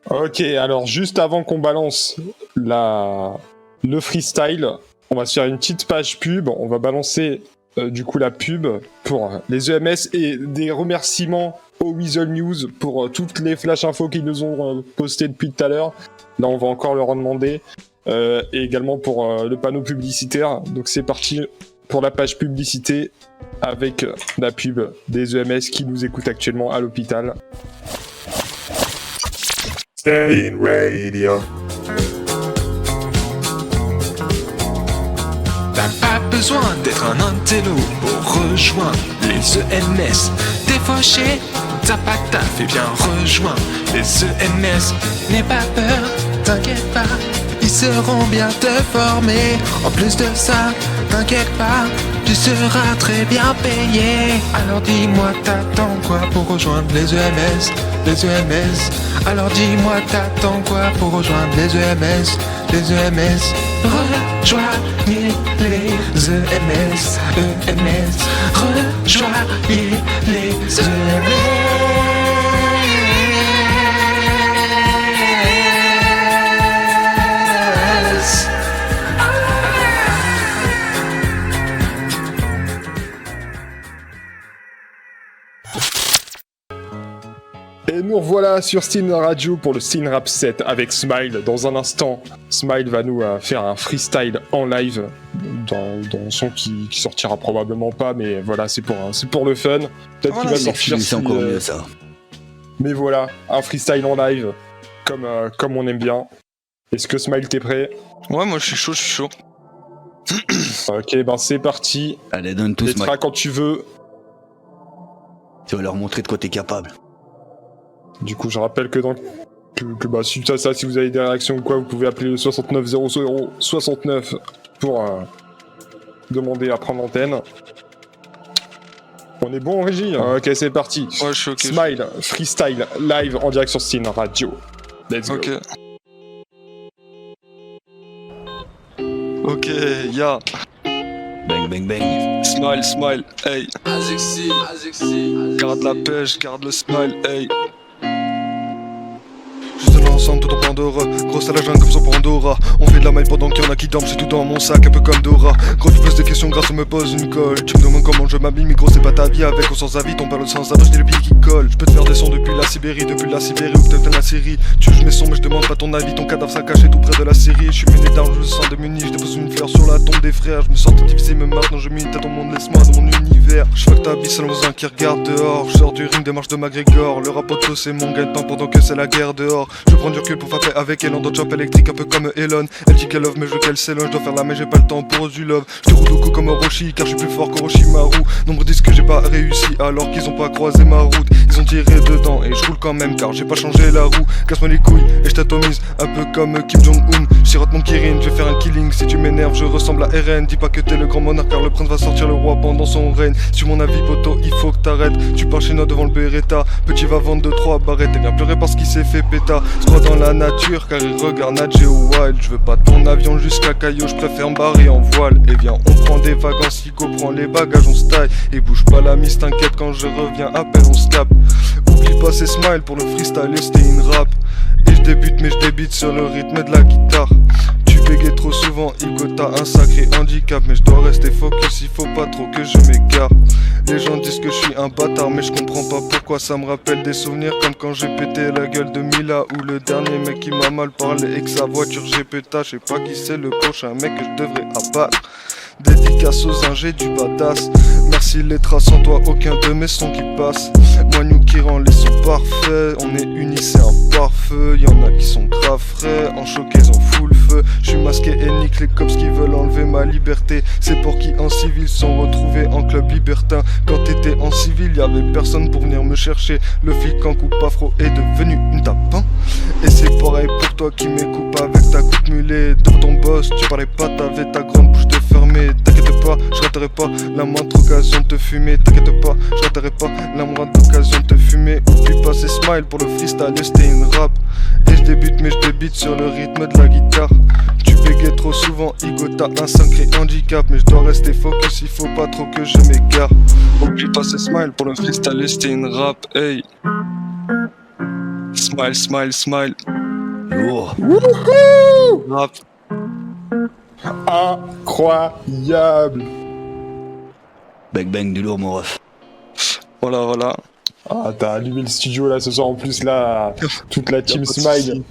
Ok, alors juste avant qu'on balance le freestyle, on va se faire une petite page pub. On va balancer du coup la pub pour les EMS et des remerciements au Weasel News pour toutes les flash infos qu'ils nous ont postées depuis tout à l'heure. Là, on va encore leur en demander. Et également pour le panneau publicitaire. Donc c'est parti pour la page publicité avec la pub des EMS qui nous écoutent actuellement à l'hôpital. Stay Radio. T'as pas besoin d'être un intello pour rejoindre les EMS. T'es fauché, t'as pas de taf, et bien rejoins les EMS. N'aie pas peur, t'inquiète pas, ils seront bien te former. En plus de ça, t'inquiète pas, tu seras très bien payé. Alors dis-moi, t'attends quoi pour rejoindre les EMS? Les EMS. Alors dis-moi, t'attends quoi pour rejoindre les EMS? Les EMS. Rejoignez les EMS. EMS. Rejoignez les EMS. Et nous revoilà sur Steam Radio pour le Steam Rap 7 avec Smile. Dans un instant, Smile va nous faire un freestyle en live dans un son qui sortira probablement pas, mais voilà, c'est pour le fun. Peut-être Voilà, qu'il va sortir. c'est encore mieux ça. Mais voilà, un freestyle en live, comme on aime bien. Est-ce que Smile, t'es prêt? Ouais, moi je suis chaud. Ok, ben c'est parti. Allez, donne tous Les ma... tracks quand tu veux. Tu vas leur montrer de quoi t'es capable. Du coup, je rappelle que suite à ça, si vous avez des réactions ou quoi, vous pouvez appeler le 69 00 69 pour demander à prendre l'antenne. On est bon en régie hein? Ok, c'est parti. Ouais, je suis ok. Smile, freestyle, live en direct sur Steam Radio. Let's go. Ok, ya. Bang, bang, bang. Smile, hey. Garde la pêche, garde le smile, hey. Juste un ensemble tout en Pandora. Grosse à la jungle comme son Pandora. On fait de la maille pendant qu'il y en a qui dorment. C'est tout dans mon sac, un peu comme Dora. Gros, tu poses des questions grâce, on me pose une colle. Tu me demandes comment je m'habille, mais gros, c'est pas ta vie. Avec ou sans avis, ton père le sans abri, j'ai le billet qui colle. Je peux te faire des sons depuis la Sibérie ou peut-être la Syrie. Tu juges mes sons, mais je demande pas ton avis. Ton cadavre sera caché tout près de la série. Je suis mené d'armes, je me sens démuni. Je dépose une fleur sur la tombe des frères. Je me sens divisé, mais maintenant je milite à ton monde. Laisse-moi dans mon univers. Je fuck ta vie, selon un qui regarde dehors. Je sors du ring, démarche de McGregor. Le rap auto, c'est mon gagne-pain pendant que c'est la guerre dehors. Je prends du recule pour frapper avec elle en dodge chop électrique un peu comme Elon. Elle dit qu'elle love mais je veux qu'elle s'élonge, je dois faire la mais j'ai pas le temps pour du love. Je te roule au cou comme Orochi car je suis plus fort qu'Orochimaru. Nombre disent que j'ai pas réussi alors qu'ils ont pas croisé ma route. Ils ont tiré dedans et je roule quand même car j'ai pas changé la roue. Casse-moi les couilles et je t'atomise un peu comme Kim Jong-un. Je sirote mon Kirin, je vais faire un killing. Si tu m'énerves je ressemble à RN. Dis pas que t'es le grand monarque car le prince va sortir le roi pendant son règne. Sur mon avis poto il faut que t'arrêtes. Tu parles chez nous devant le Beretta. Petit va vendre 2-3 barrettes et viens pleurer parce qu'il s'est fait péta. Se croit dans la nature car il regarde Nat Geo Wild. Je veux pas ton avion jusqu'à Caillou, je préfère me barrer en voile. Et viens on prend des vagues en Sigo, prend les bagages on se taille. Et bouge pas la mise t'inquiète quand je reviens à peine on se capte. Oublie pas ces smiles pour le freestyle et c'était une rap. Et je débute mais je débite sur le rythme de la guitare. Tu bégayes trop souvent, Igo t'as un sacré handicap. Mais je dois rester focus, il faut pas trop que je m'égare. Les gens disent que je suis un bâtard mais je comprends pas pourquoi. Ça me rappelle des souvenirs comme quand j'ai pété la gueule de Mila. Ou le dernier mec qui m'a mal parlé et que sa voiture j'ai péta. Je sais pas qui c'est le prochain mec que je devrais abattre. Dédicace aux ingés du badass. Merci les traces, sans toi aucun de mes sons qui passent. Moi nous qui rend les sons parfaits. On est unis c'est un pare-feu. Y'en a qui sont grave frais, en choqués en full feu. Je suis masqué et nique les cops qui veulent enlever ma liberté. C'est pour qui en civil sont retrouvés en club libertin. Quand t'étais en civil y'avait personne pour venir me chercher. Le flic en coupe afro est devenu une tapin. Et c'est pareil pour toi qui m'écoupe avec ta coupe mulet. Devant ton boss tu parlais pas, t'avais ta grande bouche de fermée. T'inquiète pas, je raterai pas la moindre occasion de te fumer. T'inquiète pas, je raterai pas la moindre occasion de te fumer. Oublie pas ces smiles pour le freestyle et c'était une rap. Et je débute mais je débite sur le rythme de la guitare. Tu bégayes trop souvent, Igo t'as un sacré handicap. Mais je dois rester focus, il faut pas trop que je m'égare. Oublie pas ces smiles pour le freestyle et c'était une rap. Hey, smile, smile, smile. Lourd. Rap. Incroyable. Bang bang du lourd mon ref. Voilà, voilà. Ah, t'as allumé le studio là ce soir en plus là. Toute la team Smile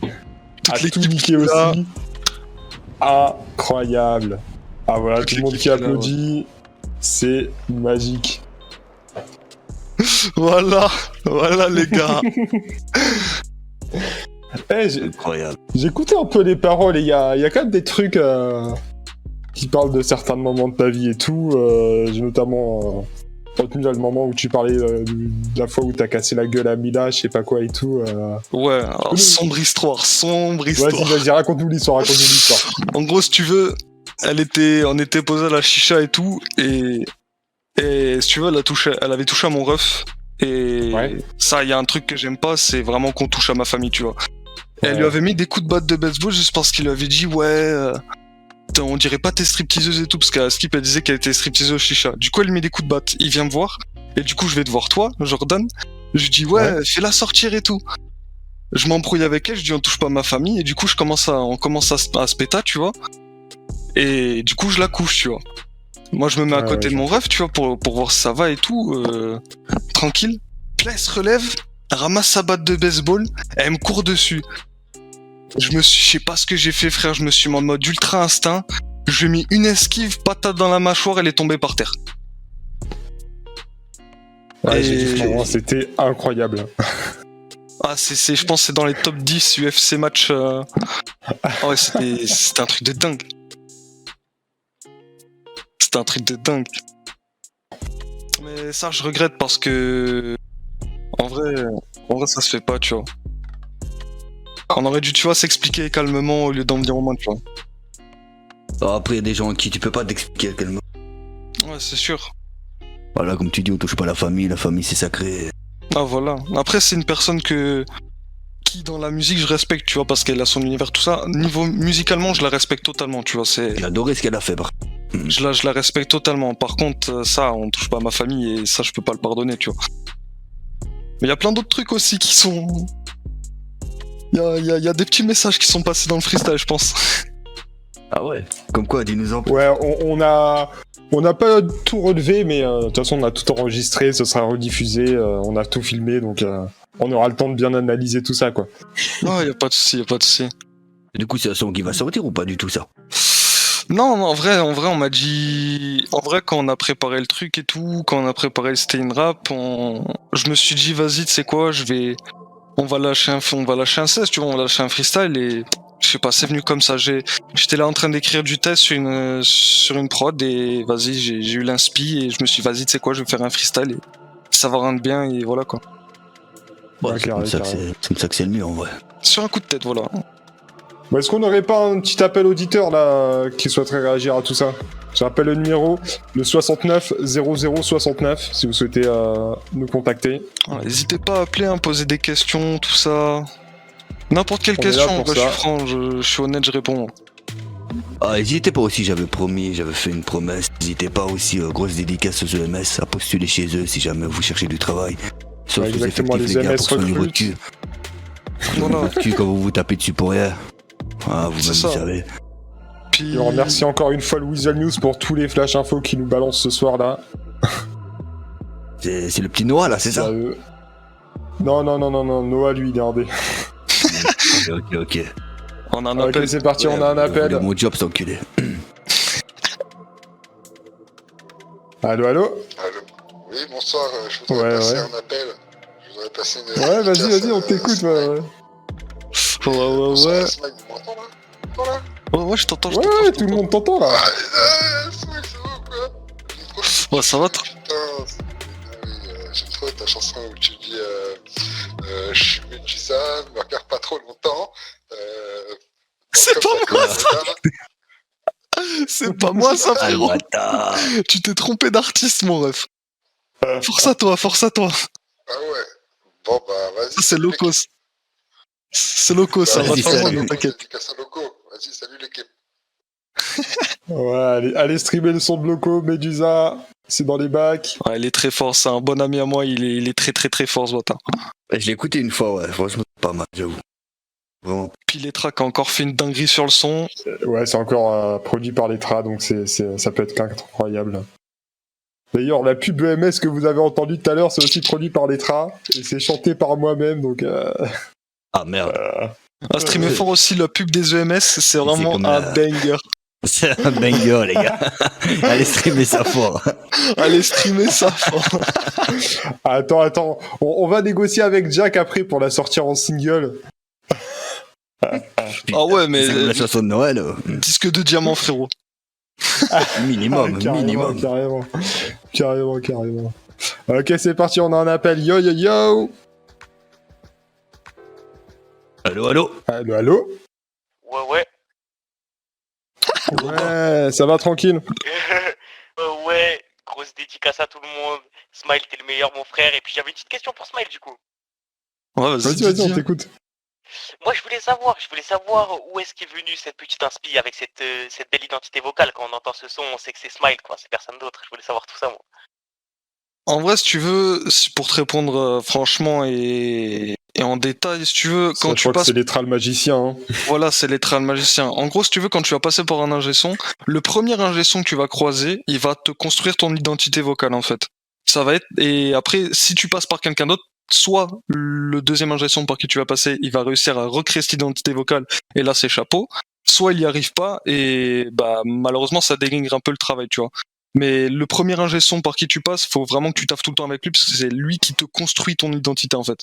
a tout niqué aussi. Incroyable. Ah voilà, tout le monde qui applaudit. C'est magique. Voilà, voilà les gars. Incroyable. J'écoutais un peu les paroles et il y a quand même des trucs qui parlent de certains moments de ta vie et tout. J'ai notamment retenu le moment où tu parlais de la fois où t'as cassé la gueule à Mila, je sais pas quoi et tout. Ouais, alors, sombre histoire. Vas-y, raconte-nous l'histoire. En gros, si tu veux, on était posé à la chicha et tout, et si tu veux, elle avait touché à mon ref. Et ça, il y a un truc que j'aime pas, c'est vraiment qu'on touche à ma famille, tu vois. Et elle lui avait mis des coups de batte de baseball juste parce qu'il lui avait dit on dirait pas t'es stripteaseuse et tout, parce qu'à Skip elle disait qu'elle était stripteaseuse au chicha. Du coup elle lui met des coups de batte, il vient me voir, et du coup je vais te voir toi, Jordan. Je lui dis fais-la sortir et tout. Je m'embrouille avec elle, je dis on touche pas à ma famille, et du coup on commence à se péta, tu vois. Et du coup je la couche, tu vois. Moi je me mets à côté de mon ref, tu vois, pour voir si ça va et tout, tranquille. Puis là elle se relève, elle ramasse sa batte de baseball, et elle me court dessus. Je sais pas ce que j'ai fait, frère, je me suis mis en mode ultra instinct. Je lui ai mis une esquive, patate dans la mâchoire, elle est tombée par terre. Ouais, j'ai dit franchement, c'était incroyable. Ah, je pense que c'est dans les top 10 UFC match. Ah ouais, c'était un truc de dingue. C'était un truc de dingue. Mais ça, je regrette parce que... En vrai, ça se fait pas, tu vois. On aurait dû, tu vois, s'expliquer calmement au lieu d'en dire au moins, tu vois. Alors après, il y a des gens à qui tu peux pas t'expliquer calmement. Ouais, c'est sûr. Voilà, comme tu dis, on touche pas la famille c'est sacré. Ah, voilà. Après, c'est une personne qui, dans la musique, je respecte, tu vois, parce qu'elle a son univers, tout ça. Niveau musicalement, je la respecte totalement, tu vois. J'ai adoré ce qu'elle a fait, Je la respecte totalement. Par contre, ça, on touche pas à ma famille et ça, je peux pas le pardonner, tu vois. Mais il y a plein d'autres trucs aussi qui sont... Il y a des petits messages qui sont passés dans le freestyle, je pense. Ah ouais. Comme quoi, dis-nous en plus. Ouais, on n'a pas tout relevé, mais de toute façon, on a tout enregistré, ce sera rediffusé, on a tout filmé, donc on aura le temps de bien analyser tout ça, quoi. Ouais, y a pas de souci. Et du coup, c'est un son qui va sortir ou pas du tout, ça? Non, en vrai, on m'a dit... En vrai, quand on a préparé le truc et tout, quand on a préparé le Stay in Rap, je me suis dit, vas-y, tu sais quoi, on va lâcher un 16, tu vois, on va lâcher un freestyle et je sais pas, c'est venu comme ça. J'étais là en train d'écrire du test sur une prod et vas-y, j'ai eu l'inspi et je me suis dit, vas-y, tu sais quoi, je vais faire un freestyle et ça va rendre bien et voilà quoi. Ouais, c'est comme ça que c'est le mieux en vrai. Sur un coup de tête, voilà. Est-ce qu'on n'aurait pas un petit appel auditeur là qui souhaiterait réagir à tout ça? Je rappelle le numéro, le 69 0069, si vous souhaitez nous contacter. N'hésitez pas à appeler, à poser des questions, tout ça. N'importe quelle On est là question, pour je ça. suis franc, je suis honnête, je réponds. Ah, n'hésitez pas aussi, j'avais fait une promesse. N'hésitez pas aussi, grosse dédicace aux EMS, à postuler chez eux si jamais vous cherchez du travail. Sauf Ouais, aux exactement, effectifs, les les gars, EMS pour soigner votre cul. Voilà. Votre cul quand vous vous tapez dessus pour rien. Ah, vous-même, C'est ça. vous savez. Puis... Et on remercie encore une fois le Weasel News pour tous les flash infos qui nous balancent ce soir là. C'est le petit Noah là, c'est ça? Non, Noah lui il est indé. Ok. On a un appel. Ok, c'est parti, on a un appel. Mon job, c'est enculé. Allô? Allô? Oui, bonsoir, je voudrais passer un appel. Je voudrais passer une. Ouais, vas-y, on t'écoute. Ouais. Smile, tu m'entends là? Ouais, je t'entends. Ouais, tout le monde t'entend là. Smile, c'est bon quoi? Ouais, ça va toi? Putain, j'aime trop ta chanson où tu dis je suis Medusa, ne me regarde pas trop longtemps. C'est pas moi ça! C'est pas moi ça, frérot! Tu t'es trompé d'artiste, mon ref. Force à toi. Ah ouais. Bon bah vas-y. Ça, c'est Locos. C'est Locos, ça va pas moi, non t'inquiète. Vas-y, salut l'équipe. Ouais, allez streamer le son de Loco, Medusa, c'est dans les bacs. Ouais, il est très fort, c'est un bon ami à moi, il est très fort ce bâtard. Je l'ai écouté une fois, ouais, franchement, c'est pas mal, j'avoue. Vraiment. Puis Letra a encore fait une dinguerie sur le son. Ouais, c'est encore produit par Letra, donc ça peut être incroyable. D'ailleurs, la pub EMS que vous avez entendue tout à l'heure, c'est aussi produit par Letra, et c'est chanté par moi-même, donc... Ah merde. Streamer fort aussi, la pub des EMS, c'est vraiment un banger. C'est un banger, les gars. Allez streamer ça fort. Attends, on va négocier avec Jack après pour la sortir en single. Ah ouais, mais... C'est la chanson de Noël. Disque de diamant, frérot. Minimum. Carrément. Ok, c'est parti, on a un appel. Yo. Allô. Ouais. Ouais, ça va tranquille. Ouais, grosse dédicace à tout le monde. Smile, t'es le meilleur, mon frère. Et puis j'avais une petite question pour Smile, du coup. Ouais, vas-y, on t'écoute. Moi, je voulais savoir où est-ce qu'est venue cette petite inspi avec cette belle identité vocale. Quand on entend ce son, on sait que c'est Smile, quoi. C'est personne d'autre. Je voulais savoir tout ça, moi. En vrai, si tu veux, pour te répondre franchement et en détail, si tu veux, quand tu passes... C'est Letra le magicien. Hein. Voilà, c'est Letra le magicien. En gros, si tu veux, quand tu vas passer par un ingé son, le premier ingé son que tu vas croiser, il va te construire ton identité vocale, en fait. Ça va être... Et après, si tu passes par quelqu'un d'autre, soit le deuxième ingé son par qui tu vas passer, il va réussir à recréer cette identité vocale, et là, c'est chapeau. Soit il y arrive pas, et bah malheureusement, ça dégringre un peu le travail, tu vois. Mais le premier ingé son par qui tu passes, faut vraiment que tu taffes tout le temps avec lui, parce que c'est lui qui te construit ton identité, en fait.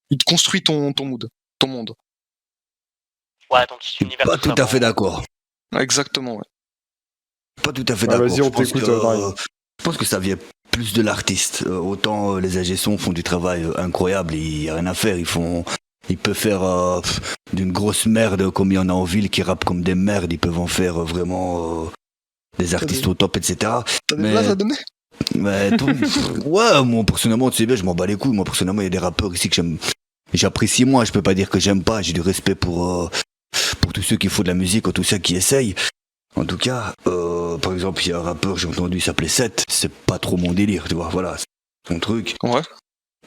Il te construit ton mood, ton monde. Ouais, ton petit univers. Pas tout à fait d'accord. Exactement, ouais. Pas tout à fait d'accord. Vas-y, on t'écoute, je pense que ça vient plus de l'artiste. Autant les ingé sons font du travail incroyable, il y a rien à faire. Ils peuvent faire d'une grosse merde comme il y en a en ville qui rappent comme des merdes. Ils peuvent en faire vraiment des artistes au top, etc. T'as des places à donner? Ouais, moi personnellement, tu sais bien, je m'en bats les couilles. Moi personnellement, il y a des rappeurs ici que j'apprécie moins. Je peux pas dire que j'aime pas. J'ai du respect pour tous ceux qui font de la musique, ou tous ceux qui essayent. En tout cas, par exemple, il y a un rappeur, j'ai entendu, il s'appelait Seth. C'est pas trop mon délire, tu vois. Voilà, c'est son truc. Ouais.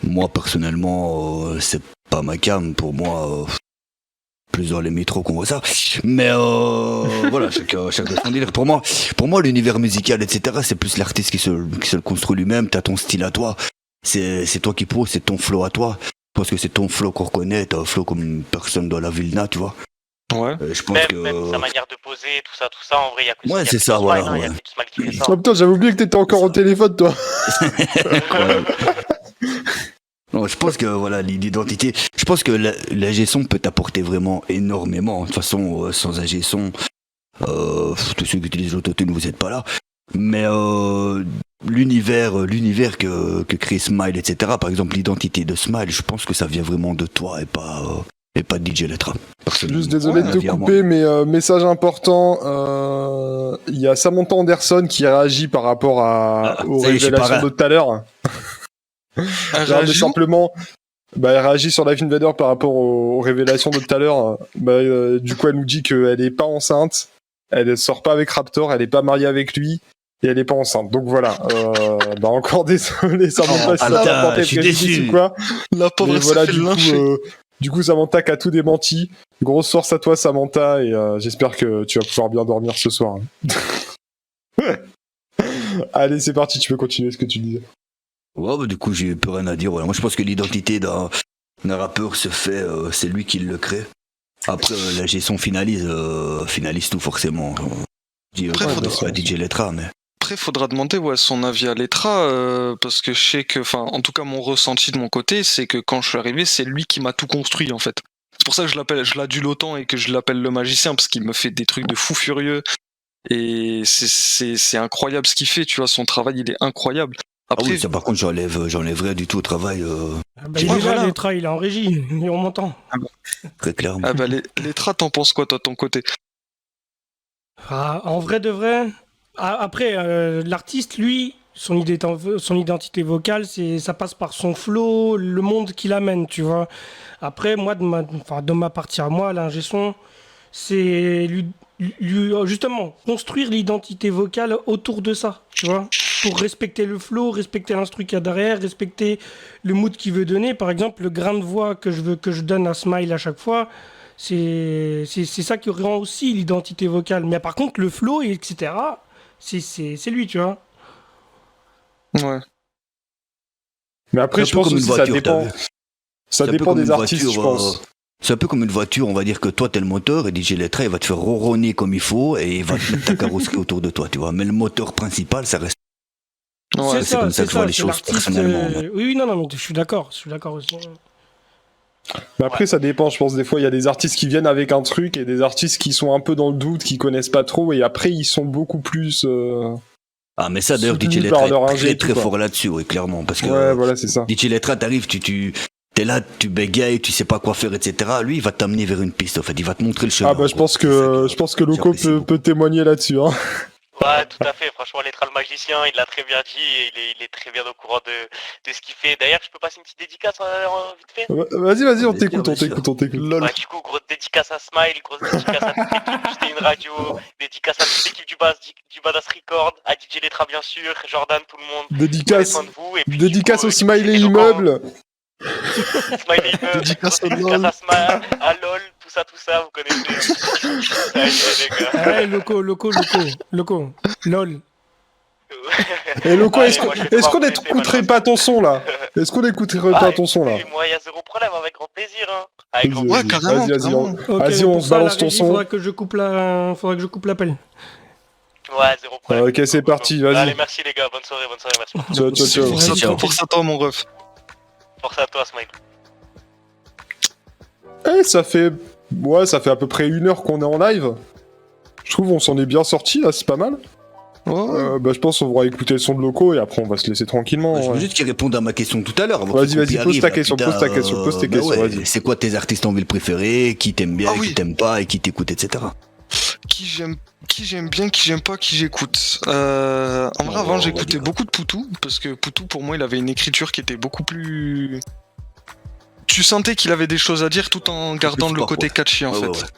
Moi personnellement, c'est pas ma cam. Pour moi, plus dans les métros qu'on voit ça. Mais voilà, chacun son délire. Pour moi, l'univers musical, etc., c'est plus l'artiste qui se le construit lui-même. T'as ton style à toi. C'est toi qui poses, c'est ton flow à toi. Parce que c'est ton flow qu'on reconnaît. T'as un flow comme personne dans la ville n'a, tu vois. Ouais. Je pense même sa manière de poser, tout ça, en vrai, il y a que ouais, c'est ça, voilà. Il y a que Smile qui fait ça. Oh putain, j'avais oublié que t'étais encore au téléphone, toi. Non, je pense que voilà l'identité. Je pense que l'ingé son peut t'apporter vraiment énormément. De toute façon, sans ingé son, tous ceux qui utilisent l'autotune, vous êtes pas là. Mais l'univers que crée Smile, etc. Par exemple, l'identité de Smile, je pense que ça vient vraiment de toi et pas de DJ Letra. Juste désolé de te couper, mais message important, il y a Samantha Anderson qui réagit par rapport aux révélations de tout à l'heure. réagit simplement, elle réagit sur Life Invader par rapport aux révélations de tout à l'heure. Du coup, elle nous dit qu'elle est pas enceinte, elle sort pas avec Raptor, elle est pas mariée avec lui. Et elle est pas enceinte, donc voilà. Encore désolé, Samantha, je suis déçu. Quoi. La pauvre, voilà, fait lyncher. Du coup, Samantha qui a tout démenti. Grosse force à toi, Samantha, et j'espère que tu vas pouvoir bien dormir ce soir. Allez, c'est parti, tu peux continuer ce que tu disais. Ouais, du coup, j'ai plus rien à dire. Voilà. Moi, je pense que l'identité d'un rappeur se fait, c'est lui qui le crée. Après, la gestion finalise tout forcément. Après, faudra DJ Letra, mais. Après, faudra demander son avis à Letra, parce que je sais que, en tout cas, mon ressenti de mon côté, c'est que quand je suis arrivé, c'est lui qui m'a tout construit, en fait. C'est pour ça que je l'adule autant et que je l'appelle le magicien, parce qu'il me fait des trucs de fou furieux. Et c'est incroyable ce qu'il fait, tu vois, son travail, il est incroyable. Après, oui, ça, par contre, j'enlèverais du tout au travail. Déjà, Letra, il est en régie, et on m'entend. Très clairement. Letra, t'en penses quoi, toi, de ton côté? En vrai de vrai, après, l'artiste, lui, son identité vocale, ça passe par son flow, le monde qu'il amène, tu vois. Après, moi, de ma partie à moi, l'ingé son, c'est lui, justement, construire l'identité vocale autour de ça, tu vois. Pour respecter le flow, respecter l'instru qu'il y a derrière, respecter le mood qu'il veut donner. Par exemple, le grain de voix que je donne à Smile à chaque fois, c'est ça qui rend aussi l'identité vocale. Mais par contre, le flow, etc., c'est lui, tu vois. Ouais. Mais après, je pense que ça dépend. Ça dépend des artistes, je pense. C'est un peu comme une voiture, on va dire que toi t'es le moteur et DJ Letra il va te faire ronronner comme il faut et il va te mettre ta carrosserie autour de toi, tu vois. Mais le moteur principal, ça reste. Ouais, c'est comme ça que je vois les choses personnellement. Oui, non, mais je suis d'accord aussi. Mais après, ça dépend, je pense. Des fois, il y a des artistes qui viennent avec un truc et des artistes qui sont un peu dans le doute, qui connaissent pas trop, et après, ils sont beaucoup plus. Ah, mais ça, d'ailleurs, DJ Letra est très fort là-dessus, oui, clairement. Parce que ouais, voilà, c'est ça. DJ Letra, t'arrives, t'es là, tu bégayes, tu sais pas quoi faire, etc. Lui, il va t'amener vers une piste, en fait, il va te montrer le chemin. Ah, je pense que Loco peut témoigner là-dessus, hein. Ouais, tout à fait. Franchement, Letra le magicien, il l'a très bien dit et il est très bien au courant de ce qu'il fait. D'ailleurs, je peux passer une petite dédicace vite fait. Vas-y, on t'écoute. Bah, du coup, grosse dédicace à Smile, grosse dédicace à toute l'équipe du C'était une radio, dédicace à toute l'équipe du Badass Record, à DJ Letra bien sûr, Jordan, tout le monde. Dédicace au Smiley Immeuble. Smiley Immeuble, dédicace à Smile, à LOL, tout ça, vous connaissez. Allez, Loco, LOL. Et Loco, est-ce qu'on n'écouterait pas ton son là? Est-ce qu'on n'écouterait pas ton son là? Moi, il y a zéro problème, avec grand plaisir. Ouais, carrément. Vas-y, on se balance ton son. Il faudra que je coupe l'appel. Ouais, zéro problème. Ok, c'est parti, vas-y. Allez, merci les gars, bonne soirée, merci. Ciao. Force à toi, mon ref. Force à toi, Smile. Ça fait à peu près 1 heure qu'on est en live. Je trouve on s'en est bien sorti là, c'est pas mal. Ouais. Je pense qu'on va écouter le son de Loco et après on va se laisser tranquillement. Je veux juste qu'il réponde à ma question tout à l'heure. Vas-y, pose ta question, vas-y. C'est quoi tes artistes en ville préférés? Qui t'aime bien, qui t'aime pas et qui t'écoute, etc. Qui j'aime bien, qui j'aime pas, qui j'écoute. En vrai, avant j'écoutais beaucoup de Poutou, parce que Poutou pour moi il avait une écriture qui était beaucoup plus... Tu sentais qu'il avait des choses à dire tout en gardant le côté catchy en fait.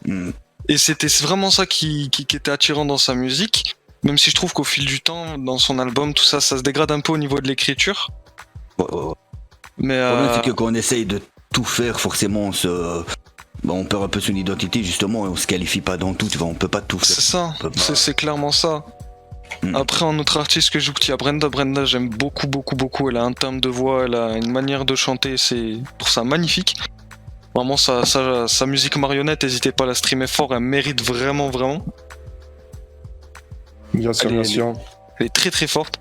Et c'était vraiment ça qui était attirant dans sa musique, même si je trouve qu'au fil du temps, dans son album, tout ça, ça se dégrade un peu au niveau de l'écriture. Mais le problème c'est que quand on essaye de tout faire, forcément on perd un peu son identité justement et on se qualifie pas dans tout, tu vois, on peut pas tout faire. C'est ça, c'est clairement ça. Après, un autre artiste que j'écoute, il y a Brenda, j'aime beaucoup. Elle a un timbre de voix, elle a une manière de chanter, c'est pour ça magnifique. Vraiment, sa musique marionnette, n'hésitez pas à la streamer fort, elle mérite vraiment. Bien sûr. Elle est très forte.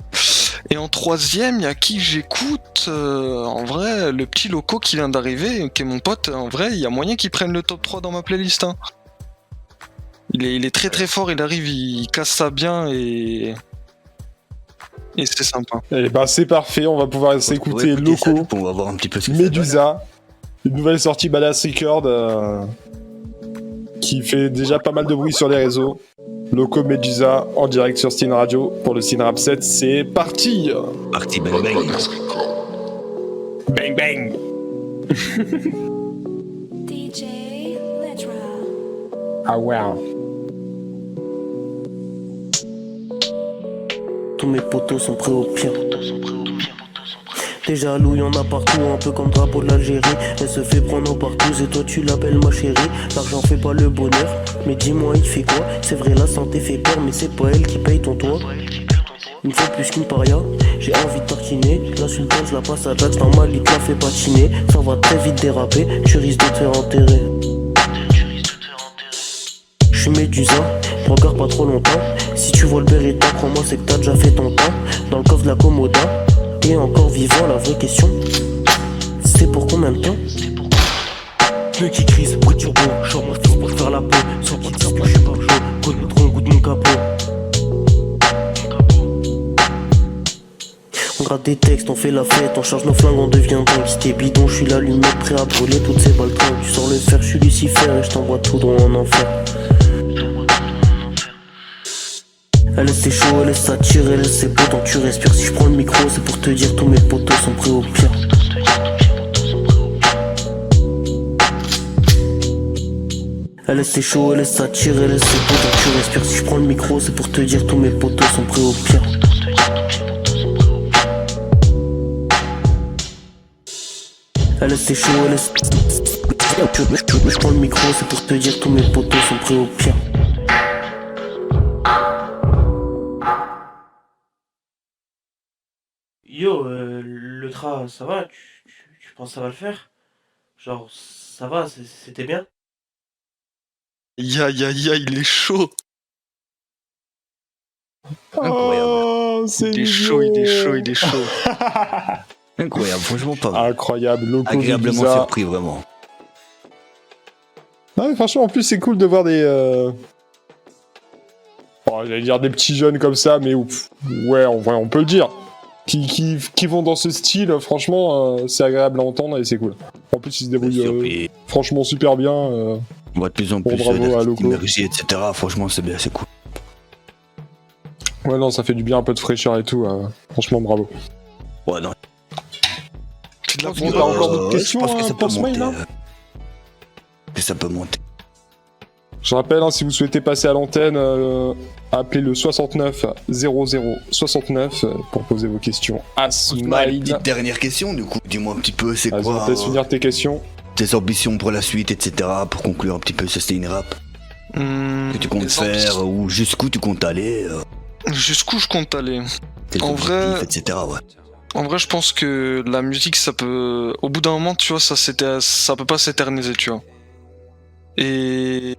Et en troisième, il y a qui j'écoute en vrai, le petit loco qui vient d'arriver, qui est mon pote, en vrai, il y a moyen qu'il prenne le top 3 dans ma playlist. Hein. Il est très très fort, il arrive, il casse ça bien et c'est sympa. Et bah c'est parfait, on va pouvoir s'écouter Loco, on va voir un petit peu ce que Medusa, une nouvelle sortie Badass Record qui fait déjà pas mal de bruit sur les réseaux. Loco Medusa en direct sur Steen Radio pour le Steen Rap 7, c'est parti. Parti, bang bang. Bang bang. DJ Letra. Ah ouais. Tous mes potos sont prêts au pire. T'es jaloux, y'en a partout, un peu comme drapeau de l'Algérie. Elle se fait prendre partout et toi tu l'appelles ma chérie. L'argent fait pas le bonheur, mais dis-moi il fait quoi? C'est vrai la santé fait peur, mais c'est pas elle qui paye ton toit. Une fois plus qu'une paria, j'ai envie de tartiner. La sultane je la passe à Jax, normal il te la fait patiner. Ça va très vite déraper, tu risques de te faire enterrer. J'suis Médusa, regarde pas trop longtemps. Si tu vois le Beretta, crois-moi c'est que t'as déjà fait ton temps. Dans le coffre de la Commoda, et encore vivant, la vraie question, c'est pour combien de temps? Pneus qui crise, bruit turbo, genre moi je pour faire la peau. Sans qui disent que je suis pas chaud, goûte le tronc, goûte mon capot. On gratte des textes, on fait la fête, on charge nos flingues, on devient dingue. Si t'es bidon, je suis l'allumette, prêt à brûler toutes ces baltrons. Tu sors le fer, je suis Lucifer et je t'envoie tout droit en enfer. Elle laisse ses chaud, elle laisse ça tirer, elle laisse ses potes, donc tu respires. Si je prends le micro, c'est pour te dire tous mes potos sont prêts au pire. Elle laisse ses chaud, elle laisse ça tirer, elle laisse ses potes, donc tu respires. Si je prends le micro, c'est pour te dire tous mes potos sont prêts au pire. Elle laisse ses chaud, elle laisse... Je prends le micro, c'est pour te dire tous mes potos sont prêts au pire. Yo, le tra, ça va? Tu penses que ça va le faire? Genre, ça va, c'était bien? Ya, il est chaud. Oh, c'est il est chaud. Incroyable, franchement pas mal. Incroyable, Loco agréablement Medusa. surpris, vraiment. Non, mais franchement, en plus, c'est cool de voir des... Oh, j'allais dire des petits jeunes comme ça, mais ouais, en vrai, on peut le dire. Qui vont dans ce style, franchement, c'est agréable à entendre et c'est cool. En plus, ils se débrouillent franchement super bien. On voit de plus en plus bravo à Loco. émerger, etc. Franchement, c'est bien, c'est cool. Ouais, non, ça fait du bien, un peu de fraîcheur et tout. Franchement, bravo. Ouais, non. On a encore d'autres questions je pense que ça pour peut ce mail, monter, là que ça peut monter. Je rappelle, si vous souhaitez passer à l'antenne, appelez le 69 00 69 pour poser vos questions à Smile. Petite dernière question, du coup, dis-moi un petit peu, c'est Vas-y, quoi on te laisse finir tes questions. Tes ambitions pour la suite, etc. Pour conclure un petit peu ce Steen Rap. Que tu comptes faire, ou jusqu'où tu comptes aller. Jusqu'où je compte aller? En vrai, etc. Ouais. En vrai, je pense que la musique, ça peut... Au bout d'un moment, tu vois, ça peut pas s'éterniser, tu vois. Et...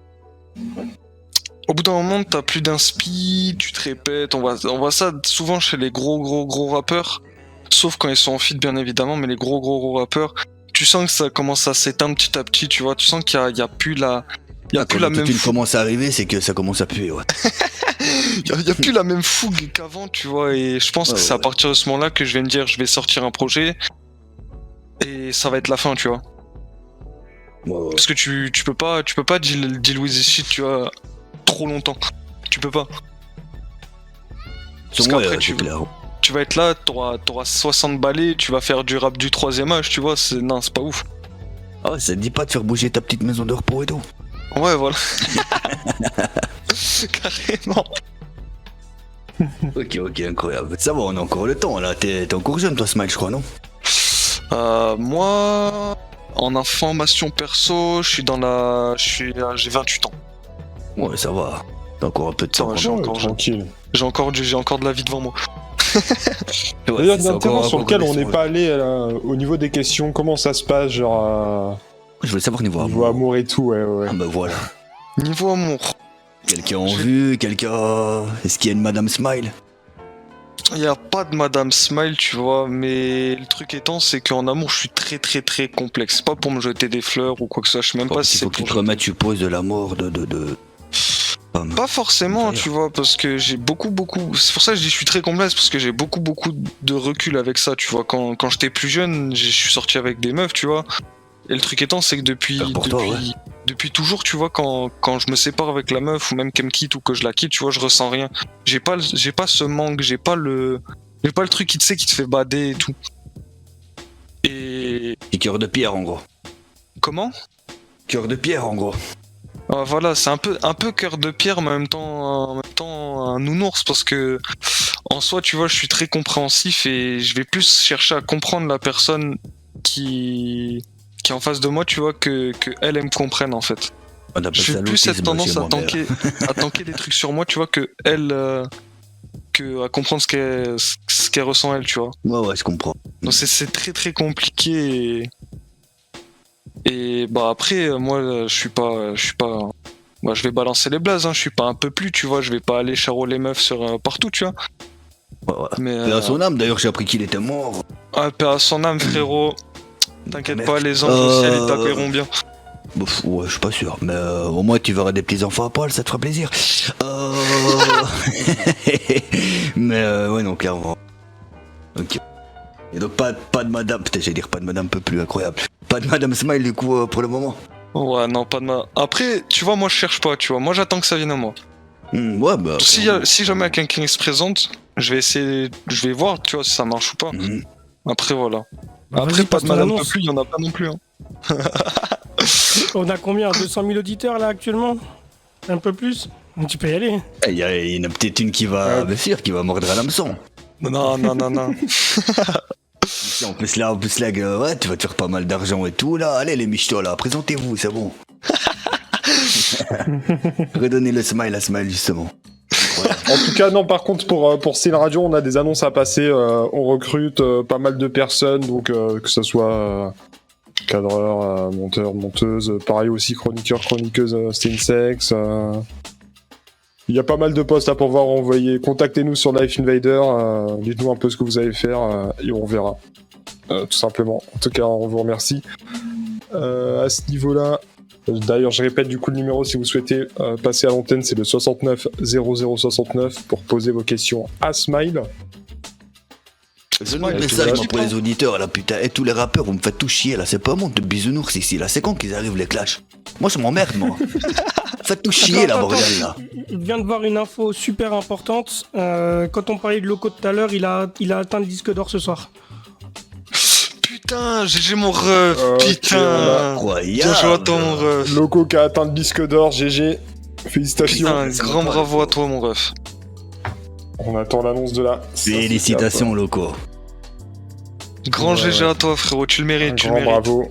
Au bout d'un moment, t'as plus d'inspi, tu te répètes, on voit ça souvent chez les gros rappeurs, sauf quand ils sont en feat, bien évidemment, mais les gros rappeurs, tu sens que ça commence à s'éteindre petit à petit, tu vois, tu sens qu'il y a plus la... Quand la même fougue commence à arriver, c'est que ça commence à puer, ouais. Il y a plus la même fougue qu'avant, tu vois, et je pense que c'est à partir de ce moment-là que je vais me dire, je vais sortir un projet, et ça va être la fin, tu vois. Parce que tu peux pas deal with this shit, tu vois, trop longtemps. Tu peux pas. Parce qu'après, tu vas être là, t'auras 60 balais, tu vas faire du rap du 3ème âge, tu vois, non, c'est pas ouf. Ah ouais, ça te dit pas de faire bouger ta petite maison de repos et tout. Ouais, voilà. Carrément. Ok, incroyable. Ça va, on a encore le temps, là. T'es encore jeune, toi, Smile, je crois, non? Moi... En information perso, j'ai 28 ans. Ouais, ça va. T'as encore un peu de temps. Tranquille. J'ai encore de la vie devant moi. D'ailleurs, il y a un terrain sur lequel on n'est pas allé au niveau des questions. Comment ça se passe, genre... Je voulais savoir niveau amour. Niveau amour et tout, ouais. Ah bah voilà. Niveau amour. Quelqu'un en vue, quelqu'un... Est-ce qu'il y a une Madame Smile? Il n'y a pas de Madame Smile, tu vois, mais le truc étant, c'est qu'en amour, je suis très très très complexe. C'est pas pour me jeter des fleurs ou quoi que ce soit, je sais même pas si Il c'est faut que tu pour... te remettes, tu poses de l'amour, de... Pas forcément, tu vois, parce que j'ai beaucoup... C'est pour ça que je dis que je suis très complexe, parce que j'ai beaucoup de recul avec ça, tu vois. Quand j'étais plus jeune, je suis sorti avec des meufs, tu vois. Et le truc étant, c'est que depuis toujours, tu vois, quand je me sépare avec la meuf, ou même qu'elle me quitte ou que je la quitte, tu vois, je ressens rien. J'ai pas ce manque, j'ai pas le truc qui te fait bader et tout. Et cœur de pierre, en gros. Comment ? Cœur de pierre, en gros. Ah, voilà, c'est un peu cœur de pierre, mais en même temps un nounours, parce que en soi, tu vois, je suis très compréhensif et je vais plus chercher à comprendre la personne qui est en face de moi, tu vois, que elle me comprenne en fait. Je vais plus cette tendance à tanker des trucs sur moi, tu vois, que elle à comprendre ce qu'elle ressent elle, tu vois. Ouais, je comprends. Donc c'est très très compliqué et bah après moi je suis pas bah, je vais balancer les blazes, hein, je suis pas un peu plus, tu vois, je vais pas aller charo les meufs sur partout, tu vois. Ouais. Mais paix à son âme, d'ailleurs, j'ai appris qu'il était mort. Ah, paix à son âme, frérot. T'inquiète pas, les anges au ciel, ils t'accueilleront bien. Ouais, je suis pas sûr, mais au moins tu verras des petits enfants à poil, ça te fera plaisir. Mais ouais, non, clairement. Ok. Et donc pas de madame, peut-être j'allais dire pas de madame, un peu plus incroyable. Pas de Madame Smile du coup pour le moment. Ouais, non, pas de madame. Après, tu vois, moi je cherche pas, tu vois, moi j'attends que ça vienne à moi. Ouais, bah. Si jamais quelqu'un se présente, je vais voir, tu vois, si ça marche ou pas. Après, voilà. Après, pas de madame peu plus, il y en a pas non plus. Hein. On a combien 200 000 auditeurs là actuellement? Un peu plus? Tu peux y aller. Il y en a peut-être une qui va mordre à l'hameçon. Non. En plus là, ouais, tu vas te faire pas mal d'argent et tout là. Allez les michtos là, présentez-vous, c'est bon. Redonnez le smile à Smile justement. En tout cas, non, par contre, pour Style Radio, on a des annonces à passer. On recrute pas mal de personnes, donc que ce soit cadreur, monteur, monteuse, pareil aussi chroniqueur, chroniqueuse Steinsex. Il y a pas mal de postes à pouvoir envoyer. Contactez-nous sur Life Invader, dites-nous un peu ce que vous allez faire et on verra. Tout simplement. En tout cas, on vous remercie. À ce niveau-là, d'ailleurs, je répète du coup le numéro si vous souhaitez passer à l'antenne, c'est le 69 0069 pour poser vos questions à Smile. C'est un message moi, pour les auditeurs là, putain. Et tous les rappeurs, vous me faites tout chier là. C'est pas un monde de bisounours ici là. C'est quand qu'ils arrivent les clashs? Moi, je m'emmerde moi. Faites tout chier là, bordel là. Il vient de voir une info super importante. Quand on parlait de Loco tout à l'heure, il a atteint le disque d'or ce soir. Putain, GG mon ref, putain. Incroyable. Bien joué à toi mon ref. Loco qui a atteint le disque d'or, GG. Félicitations. Putain, grand bravo à toi mon ref. On attend l'annonce de là. Félicitations Loco. Grand GG à toi frérot, tu le mérites, tu le mérites. Bravo.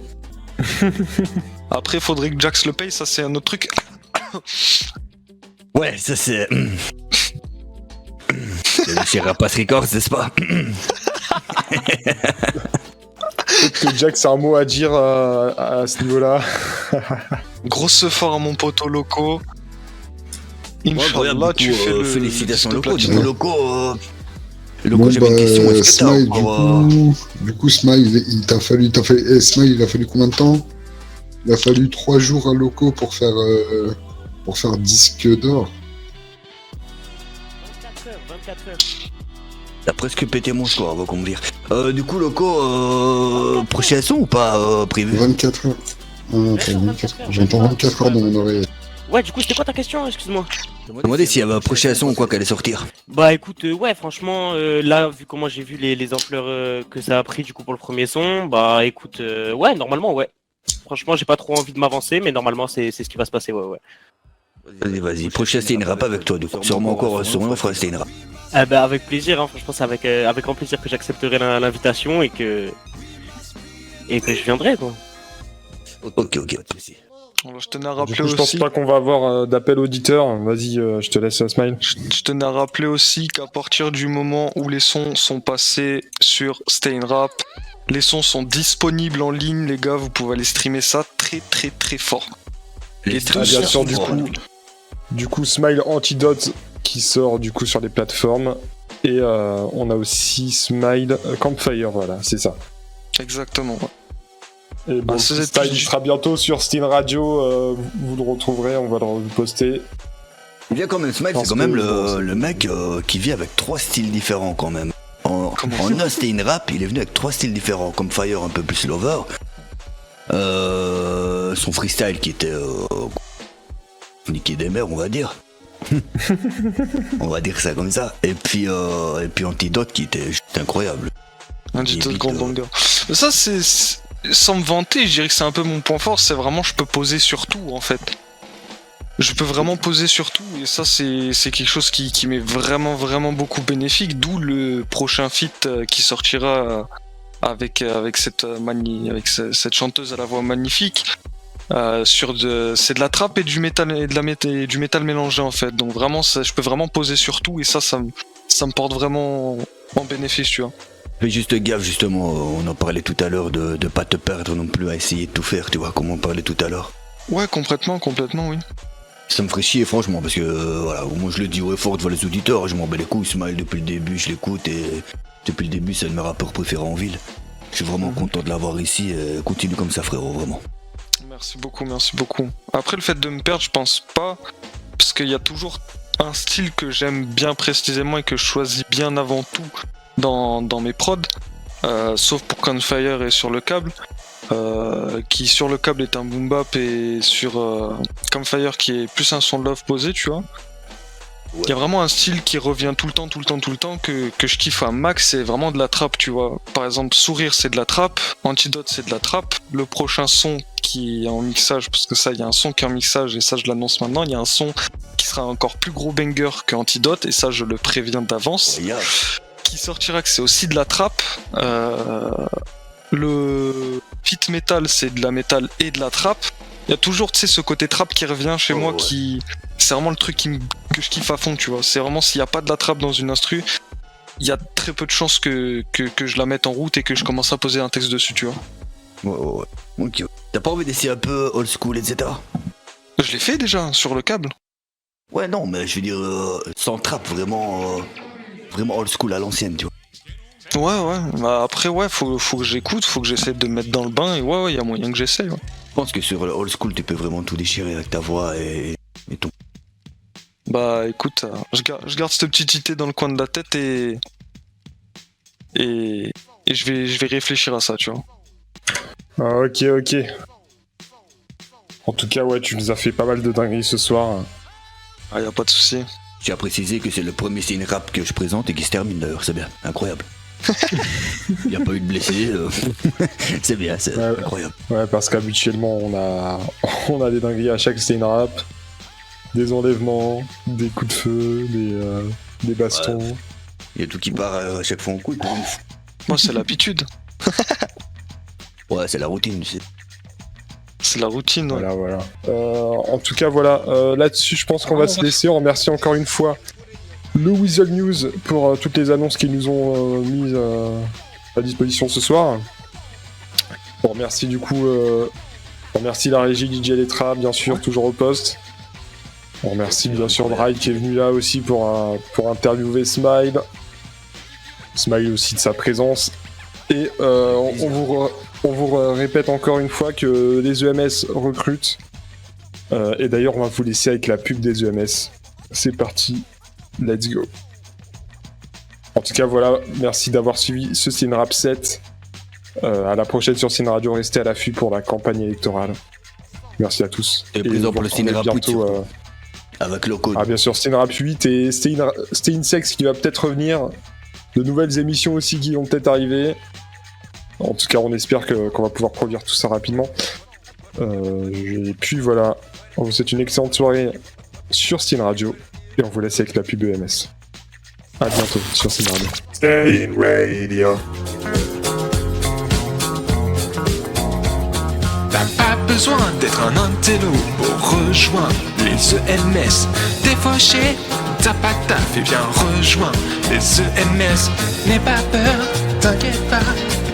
Après, faudrait que Jax le paye, ça c'est un autre truc. Ouais, ça c'est... C'est chez Rapace Records, n'est-ce pas? Peut-être que Jax a un mot à dire à ce niveau-là. Grosse fort à mon poteau Loco. Inch'Allah, tu fais le... Félicitations Loco, du coup Loco... Bon, j'avais une question, est-ce que Smile, du coup, Smile, Smile, il a fallu combien de temps? Il a fallu 3 jours à Loco pour faire disque d'or. 24 heures. T'as presque pété mon score, va qu'on me dire. Du coup, Loco, prochain son ou pas prévu? 24 heures. J'entends 24 heures dans mon oreille. Ouais, du coup, c'était quoi ta question? Excuse-moi. Je me demandais s'il y avait un prochain son ou quoi qu'elle allait sortir. Bah écoute, ouais, franchement, là, vu comment j'ai vu les ampleurs que ça a pris du coup pour le premier son, bah écoute, ouais, normalement, ouais. Franchement, j'ai pas trop envie de m'avancer, mais normalement, c'est ce qui va se passer, ouais. Vas-y, prochain Stay in Rap avec toi, du coup. Sûrement encore sur un frère Stay in Rap. Ah bah avec plaisir, hein, franchement, c'est avec grand plaisir que j'accepterai l'invitation et que je viendrai, quoi. Ok, pas de soucis. Je tenais à rappeler je pense pas qu'on va avoir d'appel auditeur. Vas-y, je te laisse Smile. Je tenais à rappeler aussi qu'à partir du moment où les sons sont passés sur Stay in Rap, les sons sont disponibles en ligne, les gars, vous pouvez aller streamer ça très très très fort. Les bien sûr, du coup, Smile Antidote qui sort du coup sur les plateformes. Et on a aussi Smile, Campfire, voilà, c'est ça. Exactement. Et bon, Smile sera bientôt sur Steam Radio, vous le retrouverez, on va le poster. Bien quand même, Smile, c'est quand même le mec qui vit avec 3 styles différents quand même. En Austin Rap, il est venu avec 3 styles différents, comme Fire un peu plus lover. Son freestyle qui était niqué des mers, on va dire. On va dire ça comme ça. Et puis Antidote qui était juste incroyable. Antidote grand banger. Ça c'est sans me vanter, je dirais que c'est un peu mon point fort, c'est vraiment je peux poser sur tout en fait. Je peux vraiment poser sur tout et ça c'est quelque chose qui m'est vraiment beaucoup bénéfique, d'où le prochain feat qui sortira avec cette chanteuse à la voix magnifique. C'est de la trap et du métal du métal mélangé en fait, donc vraiment je peux vraiment poser sur tout et ça me porte vraiment en bénéfice, tu vois. Fais juste gaffe justement, on en parlait tout à l'heure de pas te perdre non plus à essayer de tout faire, tu vois, comme on parlait tout à l'heure. Ouais, complètement oui. Ça me ferait chier franchement parce que voilà, moi je le dis haut et fort devant les auditeurs, je m'en bats les couilles, Smile depuis le début, je l'écoute et depuis le début c'est un de mes rappeurs préférés en ville. Je suis vraiment content de l'avoir ici, et continue comme ça frérot, vraiment. Merci beaucoup. Après le fait de me perdre, je pense pas, parce qu'il y a toujours un style que j'aime bien précisément et que je choisis bien avant tout dans mes prods, sauf pour Campfire et Sur le câble, qui sur le câble est un boom bap et sur Campfire qui est plus un son de love posé, tu vois. Il y a vraiment un style qui revient tout le temps que je kiffe à max, c'est vraiment de la trappe, tu vois. Par exemple, Sourire c'est de la trappe, Antidote c'est de la trappe, le prochain son qui est en mixage, parce que ça il y a un son qui est en mixage et ça je l'annonce maintenant, il y a un son qui sera encore plus gros banger que Antidote et ça je le préviens d'avance, qui sortira que c'est aussi de la trappe. Le feat metal c'est de la metal et de la trappe. Il y a toujours, tu sais, ce côté trap qui revient chez moi, qui c'est vraiment le truc que je kiffe à fond, tu vois. C'est vraiment s'il n'y a pas de la trappe dans une instru, il y a très peu de chances que je la mette en route et que je commence à poser un texte dessus, tu vois. Ouais. Ok. T'as pas envie d'essayer un peu old school, etc. Je l'ai fait déjà, sur le câble. Ouais, non, mais je veux dire, sans trap, vraiment old school à l'ancienne, tu vois. Ouais. Bah après, ouais, faut que j'écoute, faut que j'essaie de me mettre dans le bain et ouais, y a moyen que j'essaye, ouais. Je pense que sur le old school, tu peux vraiment tout déchirer avec ta voix et tout. Bah écoute, je garde cette petite idée dans le coin de la tête et je vais réfléchir à ça, tu vois. Ah, ok. En tout cas, ouais, tu nous as fait pas mal de dingueries ce soir. Ah, y a pas de souci. J'ai à préciser que c'est le premier scene rap que je présente et qui se termine d'ailleurs, c'est bien, incroyable. Il n'y a pas eu de blessés, c'est bien, c'est incroyable. Ouais, parce qu'habituellement on a des dingueries à chaque scene rap, des enlèvements, des coups de feu, des bastons. Ouais. Il y a tout qui part à chaque fois en couille. Moi c'est l'habitude. Ouais, c'est la routine, tu sais. C'est la routine, ouais. Voilà. En tout cas, voilà, là-dessus je pense qu'on va se laisser. On remercie encore une fois le Weasel News pour toutes les annonces qu'ils nous ont mises à disposition ce soir. On remercie du coup la régie DJ Letra, bien sûr, toujours au poste. On remercie bien sûr Dry qui est venu là aussi pour interviewer Smile. Smile aussi de sa présence. Et on vous répète encore une fois que les EMS recrutent. Et d'ailleurs, on va vous laisser avec la pub des EMS. C'est parti. Let's go. En tout cas, voilà, merci d'avoir suivi ce Scene Rap 7. À la prochaine sur Scene Radio, restez à l'affût pour la campagne électorale. Merci à tous. Et présent pour le Scene Rap 8 avec Loco. Ah, bien sûr, Scene Rap 8 et Stay in Sex qui va peut-être revenir. De nouvelles émissions aussi qui vont peut-être arriver. En tout cas, on espère qu'on va pouvoir produire tout ça rapidement. Et puis voilà, on vous souhaite une excellente soirée sur Scene Radio. Et on vous laisse avec la pub EMS. À bientôt sur Scene Radio. Scene Radio. T'as pas besoin d'être un intello pour rejoindre les EMS. T'es fauché, t'as pas de taf et viens rejoindre les EMS. N'aie pas peur, t'inquiète pas,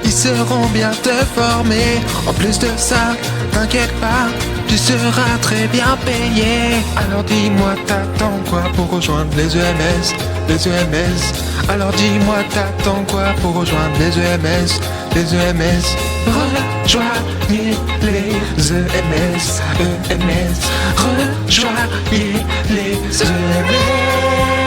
ils seront bien te former. En plus de ça, t'inquiète pas, tu seras très bien payé. Alors dis-moi, t'attends quoi pour rejoindre les EMS? les EMS. Alors dis-moi, t'attends quoi pour rejoindre les EMS? Les EMS, rejoignez les EMS, EMS, rejoignez les EMS.